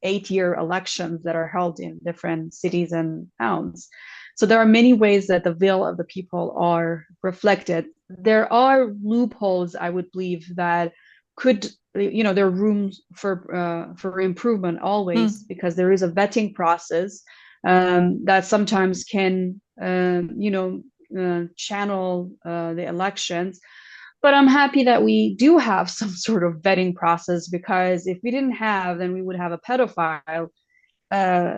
8-year elections that are held in different cities and towns. So there are many ways that the will of the people are reflected. There are loopholes, I would believe, that could, there are rooms for improvement always, because there is a vetting process that sometimes can channel the elections. But I'm happy that we do have some sort of vetting process, because if we didn't have, then we would have a pedophile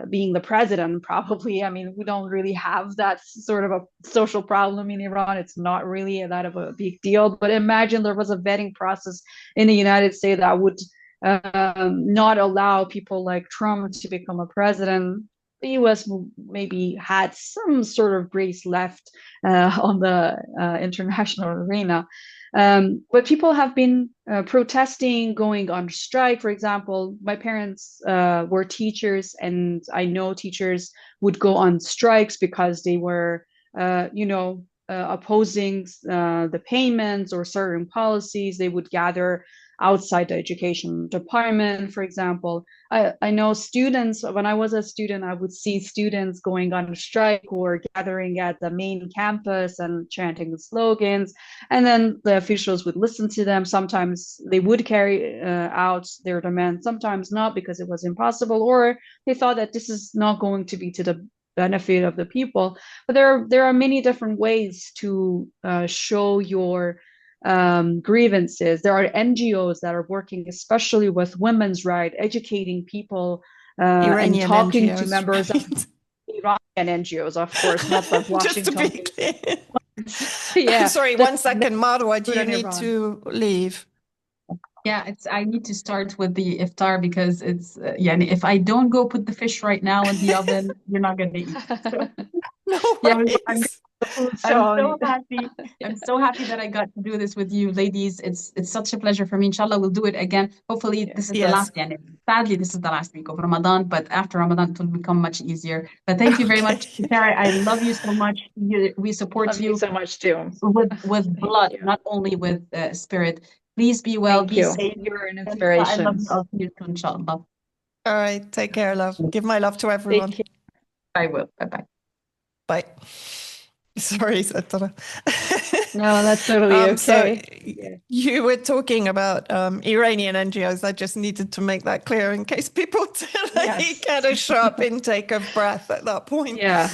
being the president, probably. I mean, we don't really have that sort of a social problem in Iran. It's not really that of a big deal. But imagine there was a vetting process in the United States that would not allow people like Trump to become a president. The US maybe had some sort of grace left on the international arena. But people have been protesting, going on strike. For example, my parents were teachers, and I know teachers would go on strikes because they were, opposing the payments or certain policies. They would gather outside the education department, for example. I know students, when I was a student, I would see students going on strike or gathering at the main campus and chanting the slogans. And then the officials would listen to them. Sometimes they would carry out their demands, sometimes not, because it was impossible, or they thought that this is not going to be to the benefit of the people. But there are many different ways to show your grievances. There are NGOs that are working especially with women's rights, educating people and Iranian talking NGOs, to members of Iranian NGOs, of course, not the just to Washington. be clear. Yeah. Sorry, 1 second, Marwa, do you need Iran. to leave? Yeah, I need to start with the iftar because it's yeah. If I don't go put the fish right now in the oven, you're not gonna eat. So No yeah, worries. I'm so happy. I'm so happy that I got to do this with you, ladies. It's such a pleasure for me. Inshallah, we'll do it again. Hopefully, this is the Yes. last. Yeah, sadly, this is the last week of Ramadan, but after Ramadan, it will become much easier. But thank you very much, Sarah. I love you so much. We support Love you so much too. with blood, not only with spirit. Please be well, be safe. You're an I inspiration. love you. I'll see you soon, inshallah. All right. Take care, love. Give my love to everyone. I will. Bye-bye. Bye. Sorry, Satara. No, that's totally okay. So you were talking about Iranian NGOs. I just needed to make that clear in case people get a sharp intake of breath at that point. Yeah,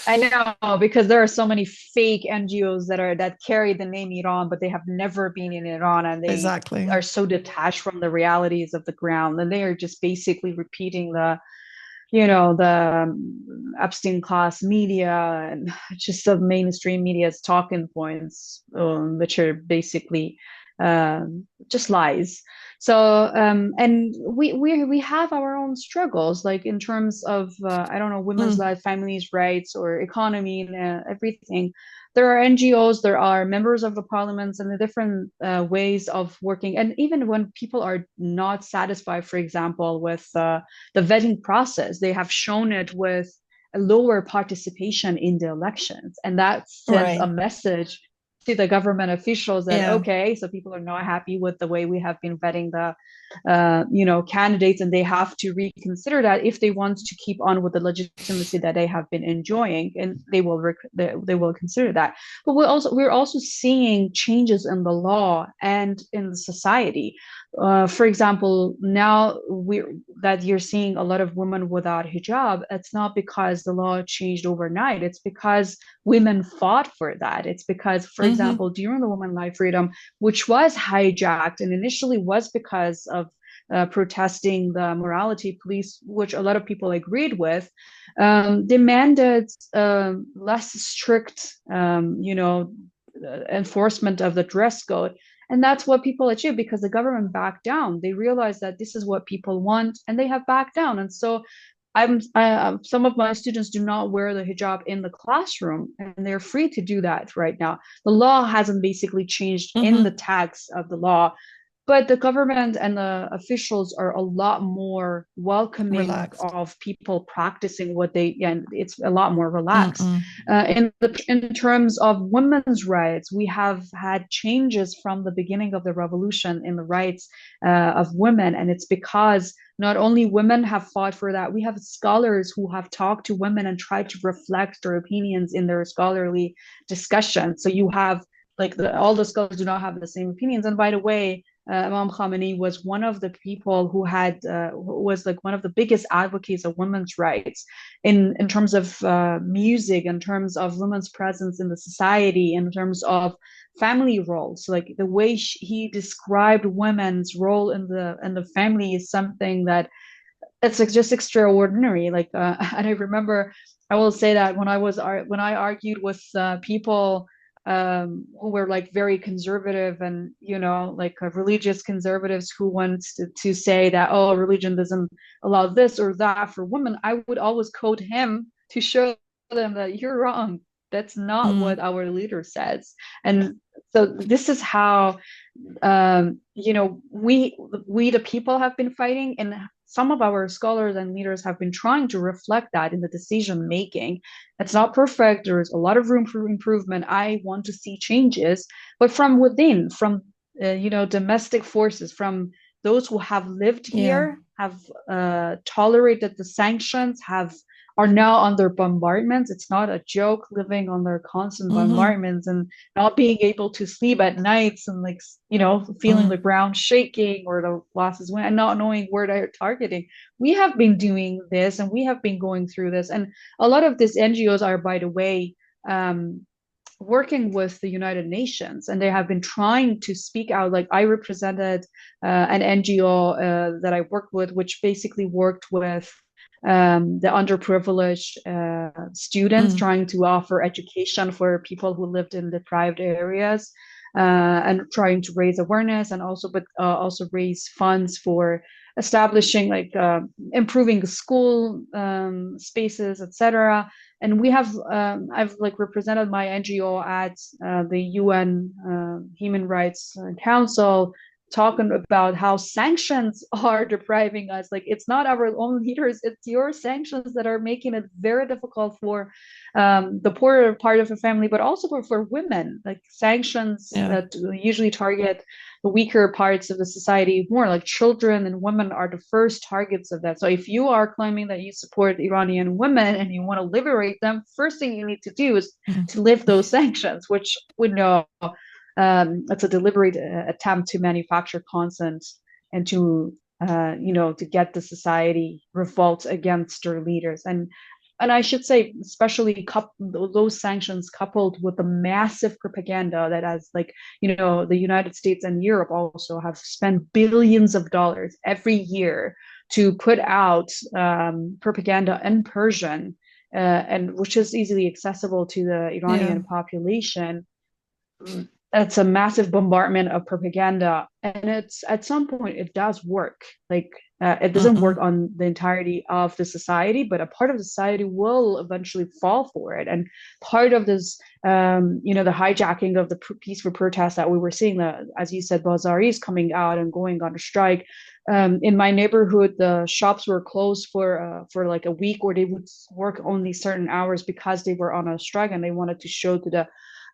I know, because there are so many fake NGOs that carry the name Iran, but they have never been in Iran, and they are so detached from the realities of the ground, and they are just basically repeating the the Epstein class media and just the mainstream media's talking points, which are basically just lies. So and we have our own struggles, like in terms of I don't know, women's life, families' rights, or economy, and everything. There are NGOs, there are members of the parliaments, and the different ways of working. And even when people are not satisfied, for example, with the vetting process, they have shown it with a lower participation in the elections, and that sends a message to the government officials that okay, so people are not happy with the way we have been vetting the candidates, and they have to reconsider that if they want to keep on with the legitimacy that they have been enjoying, and they will consider that. But we're also seeing changes in the law and in the society. For example, now that you're seeing a lot of women without hijab, it's not because the law changed overnight. It's because women fought for that. It's because, for example, during the Women Life Freedom, which was hijacked and initially was because of protesting the morality police, which a lot of people agreed with, demanded less strict, enforcement of the dress code. And that's what people achieved because the government backed down. They realized that this is what people want, and they have backed down. And so some of my students do not wear the hijab in the classroom, and they're free to do that right now. The law hasn't basically changed in the text of the law, but the government and the officials are a lot more welcoming of people practicing what and it's a lot more relaxed. In terms of women's rights, we have had changes from the beginning of the revolution in the rights of women, and it's because not only women have fought for that, we have scholars who have talked to women and tried to reflect their opinions in their scholarly discussion. So you have all the scholars do not have the same opinions. And by the way, Imam Khamenei was one of the people who was one of the biggest advocates of women's rights in terms of music, in terms of women's presence in the society, in terms of family roles. Like the way he described women's role in the family is something that it's just extraordinary. And I remember, I will say that when I argued with people who were very conservative and religious conservatives who want to say that, oh, religion doesn't allow this or that for women, I would always quote him to show them that you're wrong. That's not what our leader says. And so this is how we the people have been fighting, and some of our scholars and leaders have been trying to reflect that in the decision making. It's not perfect. There's a lot of room for improvement. I want to see changes, but from within, from domestic forces, from those who have lived here, have tolerated the sanctions, are now under bombardments. It's not a joke living under constant bombardments and not being able to sleep at nights and feeling the ground shaking or the losses and not knowing where they're targeting. We have been doing this and we have been going through this. And a lot of these NGOs are, by the way, working with the United Nations, and they have been trying to speak out. Like I represented an NGO that I worked with, which basically worked with the underprivileged students, trying to offer education for people who lived in deprived areas, and trying to raise awareness and also raise funds for establishing improving school spaces, etc. And we have I've represented my NGO at the UN Human Rights Council, talking about how sanctions are depriving us. It's not our own leaders, it's your sanctions that are making it very difficult for the poorer part of the family, but also for women. Sanctions that usually target the weaker parts of the society more, like children and women are the first targets of that. So if you are claiming that you support Iranian women and you want to liberate them, first thing you need to do is to lift those sanctions, which we know it's a deliberate attempt to manufacture consent and to get the society revolt against their leaders. And I should say, especially those sanctions coupled with the massive propaganda that has, the United States and Europe also have spent billions of dollars every year to put out propaganda in Persian, and which is easily accessible to the Iranian population. It's a massive bombardment of propaganda, and it's at some point it does work. Like it doesn't work on the entirety of the society, but a part of the society will eventually fall for it. And part of this, the hijacking of the peaceful protests that we were seeing, as you said, Bazaris coming out and going on a strike. In my neighborhood, the shops were closed for like a week, or they would work only certain hours because they were on a strike, and they wanted to show to the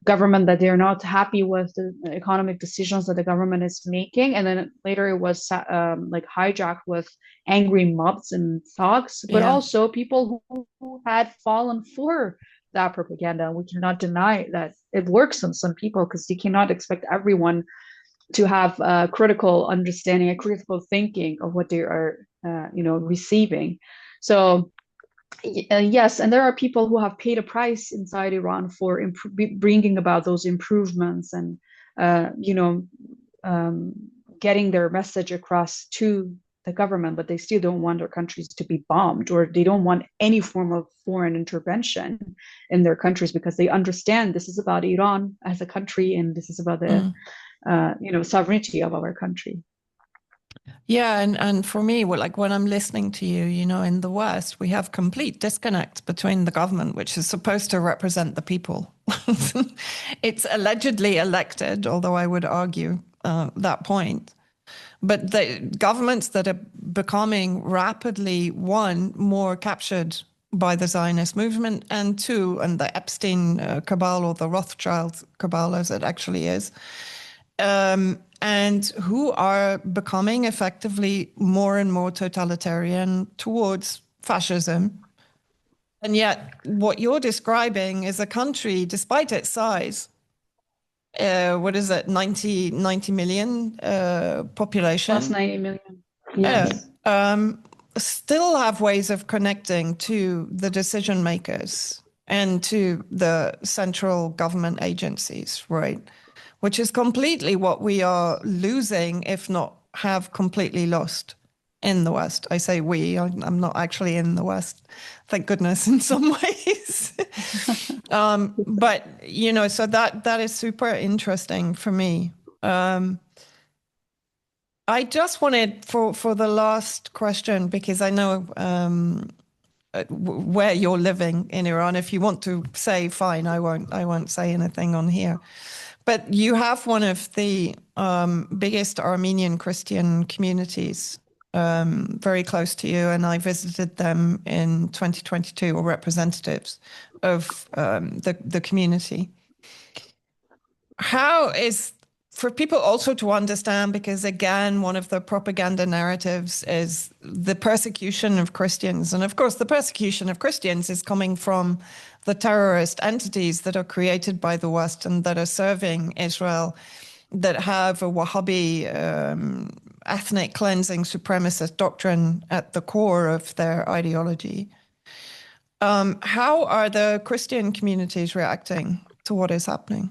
government that they're not happy with the economic decisions that the government is making. And then later it was like hijacked with angry mobs and thugs, but also people who had fallen for that propaganda. We cannot deny that it works on some people, because you cannot expect everyone to have a critical understanding, a critical thinking of what they are receiving. So yes, and there are people who have paid a price inside Iran for bringing about those improvements, and getting their message across to the government, but they still don't want their countries to be bombed, or they don't want any form of foreign intervention in their countries, because they understand this is about Iran as a country, and this is about the sovereignty of our country. Yeah, and for me, like when I'm listening to you, in the West, we have complete disconnect between the government, which is supposed to represent the people. It's allegedly elected, although I would argue that point. But the governments that are becoming rapidly, one, more captured by the Zionist movement, and two, and the Epstein cabal, or the Rothschild cabal as it actually is, and who are becoming effectively more and more totalitarian towards fascism. And yet what you're describing is a country, despite its size, what is it, 90 million population? Plus 90 million. Yes. Still have ways of connecting to the decision makers and to the central government agencies, right? Which is completely what we are losing, if not have completely lost in the West. I say we, I'm not actually in the West, thank goodness, in some ways. But, so that is super interesting for me. I just wanted for the last question, because I know where you're living in Iran. If you want to say, fine, I won't say anything on here. But you have one of the biggest Armenian Christian communities very close to you, and I visited them in 2022, or representatives of the community. How is, for people also to understand, because again, one of the propaganda narratives is the persecution of Christians. And of course, the persecution of Christians is coming from the terrorist entities that are created by the West and that are serving Israel, that have a Wahhabi ethnic cleansing supremacist doctrine at the core of their ideology. How are the Christian communities reacting to what is happening?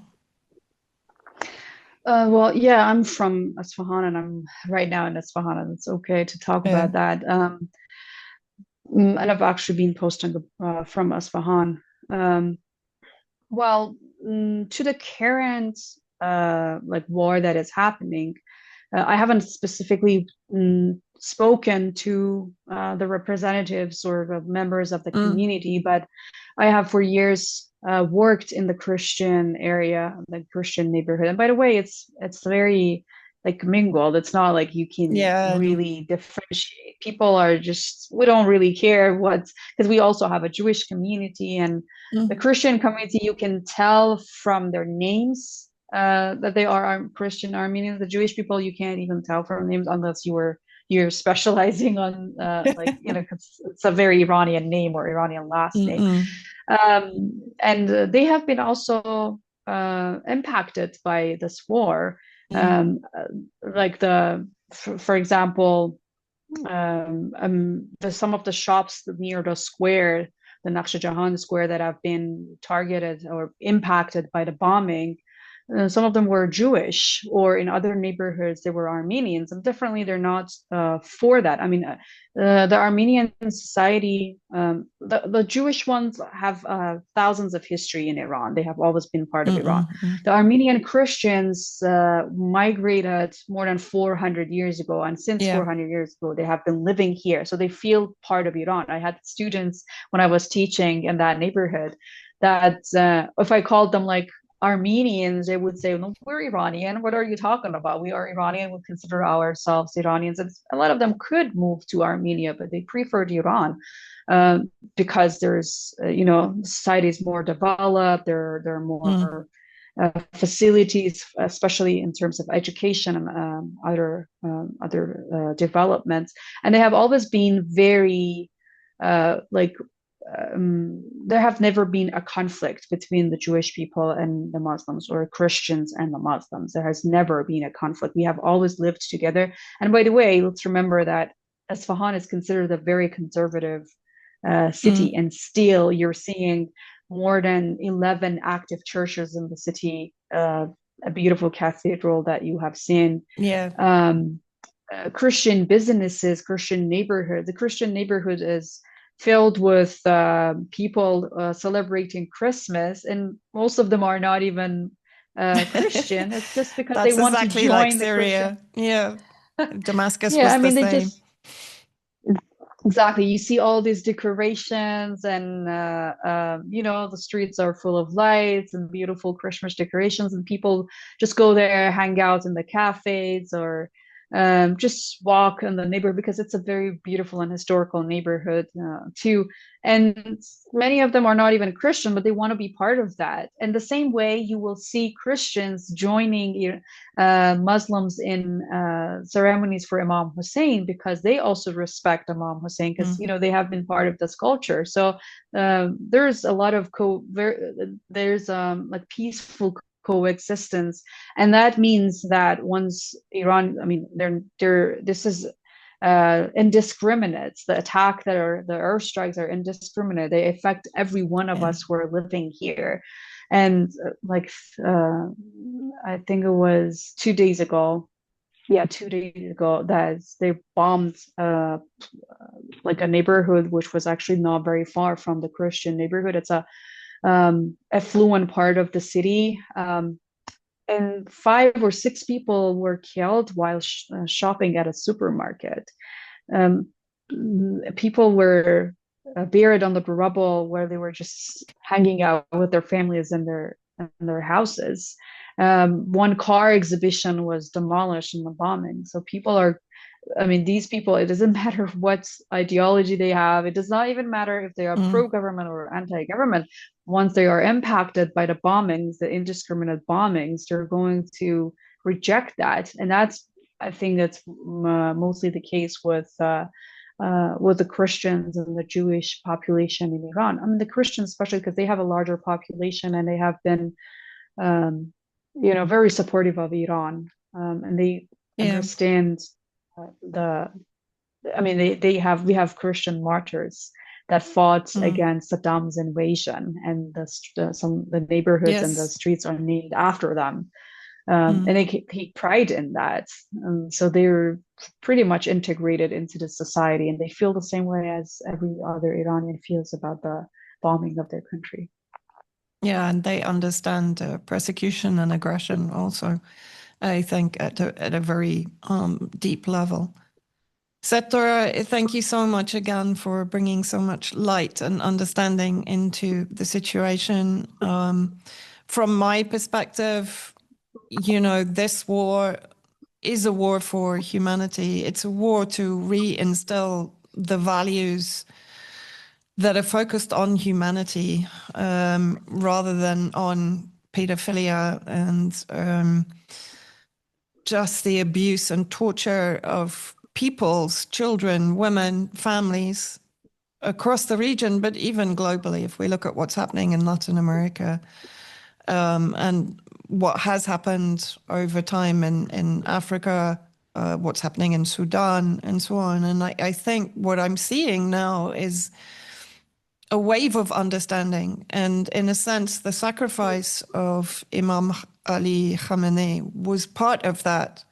Well, yeah, I'm from Isfahan, and I'm right now in Isfahan, and it's okay to talk about that. And I've actually been posting from Isfahan. Well, to the current like war that is happening, I haven't specifically spoken to the representatives or the members of the community, but I have for years worked in the Christian area, the Christian neighborhood. And by the way, it's very like mingled. It's not like you can really differentiate. People are just, we don't really care because we also have a Jewish community, and the Christian community, you can tell from their names that they are Christian Armenians. The Jewish people, you can't even tell from names unless you're specializing on it's a very Iranian name or Iranian last name. And they have been also impacted by this war. Like for example, some of the shops near the square, the Naqsh Jahan square, that have been targeted or impacted by the bombing, some of them were Jewish, or in other neighborhoods they were Armenians, and definitely they're not for that. I mean, the Armenian society, the Jewish ones have thousands of history in Iran. They have always been part of Iran. The Armenian Christians migrated more than 400 years ago, and since 400 years ago, they have been living here. So they feel part of Iran. I had students when I was teaching in that neighborhood that if I called them like Armenians, they would say, no, we're Iranian. What are you talking about? We are Iranian. We consider ourselves Iranians. And a lot of them could move to Armenia, but they preferred Iran because there's, society is more developed. There are more facilities, especially in terms of education and other developments. And they have always been very there have never been a conflict between the Jewish people and the Muslims, or Christians and the Muslims. There has never been a conflict. We have always lived together. And by the way, let's remember that Isfahan is considered a very conservative city, and still you're seeing more than 11 active churches in the city, a beautiful cathedral that you have seen. Christian businesses, Christian neighborhood. The Christian neighborhood is filled with people celebrating Christmas, and most of them are not even Christian. It's just because they want to join like the Syria. Christian. Damascus was the same. Exactly. You see all these decorations, and the streets are full of lights and beautiful Christmas decorations, and people just go there, hang out in the cafes, or just walk in the neighborhood, because it's a very beautiful and historical neighborhood too. And many of them are not even Christian, but they want to be part of that. And the same way you will see Christians joining Muslims in ceremonies for Imam Hussein, because they also respect Imam Hussein, because they have been part of this culture. So there's a lot of there's like peaceful coexistence, and that means that once Iran, I mean, this is indiscriminate. The airstrikes are indiscriminate. They affect every one of us who are living here. And I think it was 2 days ago. Yeah, 2 days ago, that they bombed like a neighborhood which was actually not very far from the Christian neighborhood. It's a affluent part of the city, and 5 or 6 people were killed while shopping at a supermarket. People were buried on the rubble, where they were just hanging out with their families in their houses. One car exhibition was demolished in the bombing. So these people, it doesn't matter what ideology they have. It does not even matter if they are pro-government or anti-government. Once they are impacted by the bombings, the indiscriminate bombings, they're going to reject that. And I think that's mostly the case with the Christians and the Jewish population in Iran. I mean, the Christians, especially because they have a larger population, and they have been, very supportive of Iran, and they understand we have Christian martyrs that fought against Saddam's invasion, and the neighborhoods and the streets are named after them. And they take pride in that. So they're pretty much integrated into the society, and they feel the same way as every other Iranian feels about the bombing of their country. Yeah, and they understand persecution and aggression also, I think, at a very deep level. Setora, thank you so much again for bringing so much light and understanding into the situation. From my perspective, this war is a war for humanity. It's a war to reinstill the values that are focused on humanity rather than on pedophilia and just the abuse and torture of peoples, children, women, families across the region, but even globally, if we look at what's happening in Latin America and what has happened over time in Africa, what's happening in Sudan, and so on. And I think what I'm seeing now is a wave of understanding, and in a sense, the sacrifice of Imam Ali Khamenei was part of that,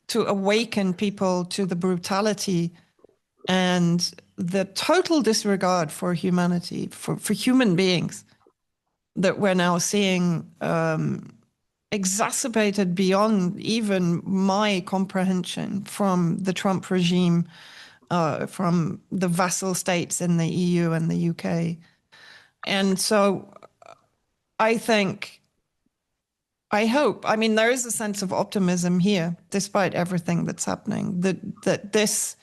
to awaken people to the brutality and the total disregard for humanity, for human beings, that we're now seeing exacerbated beyond even my comprehension from the Trump regime, from the vassal states in the EU and the UK. And so I think, I hope, I mean, there is a sense of optimism here, despite everything that's happening, that this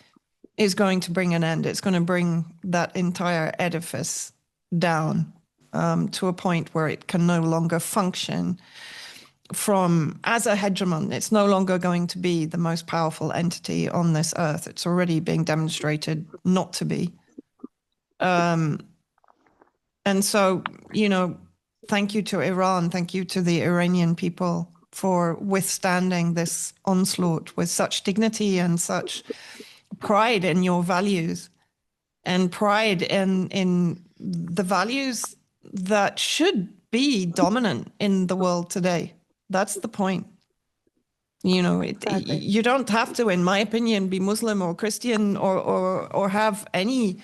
is going to bring an end. It's going to bring that entire edifice down to a point where it can no longer function as a hegemon. It's no longer going to be the most powerful entity on this earth. It's already being demonstrated not to be. And so, thank you to Iran, thank you to the Iranian people for withstanding this onslaught with such dignity and such pride in your values and pride in the values that should be dominant in the world today. That's the point. Exactly. You don't have to, in my opinion, be Muslim or Christian or have any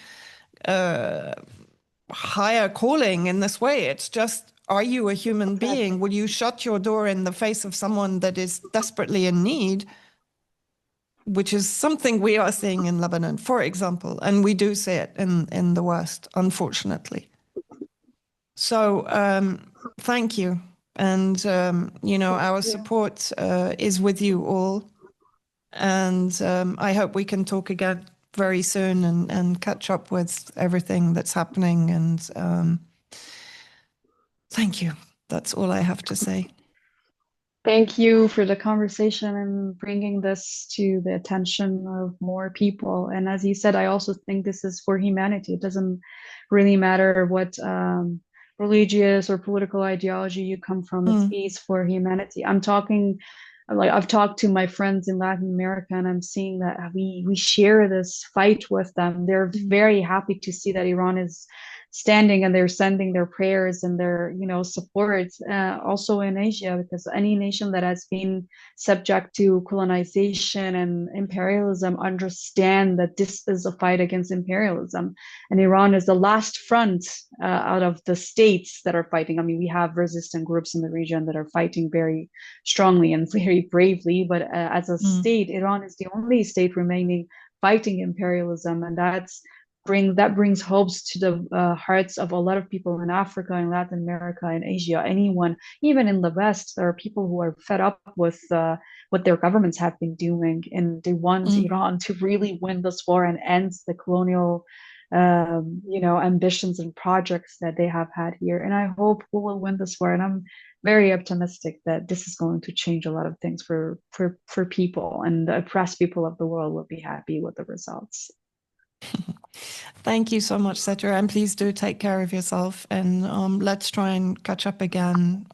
higher calling in this way. It's just, are you a human being? Will you shut your door in the face of someone that is desperately in need? Which is something we are seeing in Lebanon, for example, and we do see it in the West, unfortunately. So thank you. And, our support is with you all. And I hope we can talk again very soon and catch up with everything that's happening. And thank you. That's all I have to say. Thank you for the conversation and bringing this to the attention of more people. And as you said, I also think this is for humanity. It doesn't really matter what religious or political ideology you come from. It's peace for humanity. I've talked to my friends in Latin America, and I'm seeing that we share this fight with them. They're very happy to see that Iran is standing, and they're sending their prayers and their support also in Asia, because any nation that has been subject to colonization and imperialism understand that this is a fight against imperialism, and Iran is the last front out of the states that are fighting. I mean, we have resistant groups in the region that are fighting very strongly and very bravely, but as a state, Iran is the only state remaining fighting imperialism, and that brings hopes to the hearts of a lot of people in Africa, in Latin America, in Asia, anyone, even in the West. There are people who are fed up with what their governments have been doing, and they want Iran to really win this war and end the colonial ambitions and projects that they have had here. And I hope we will win this war, and I'm very optimistic that this is going to change a lot of things for people, and the oppressed people of the world will be happy with the results. Thank you so much, Setra, and please do take care of yourself, and let's try and catch up again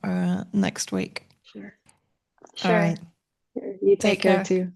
next week. Sure. All right. You take care too.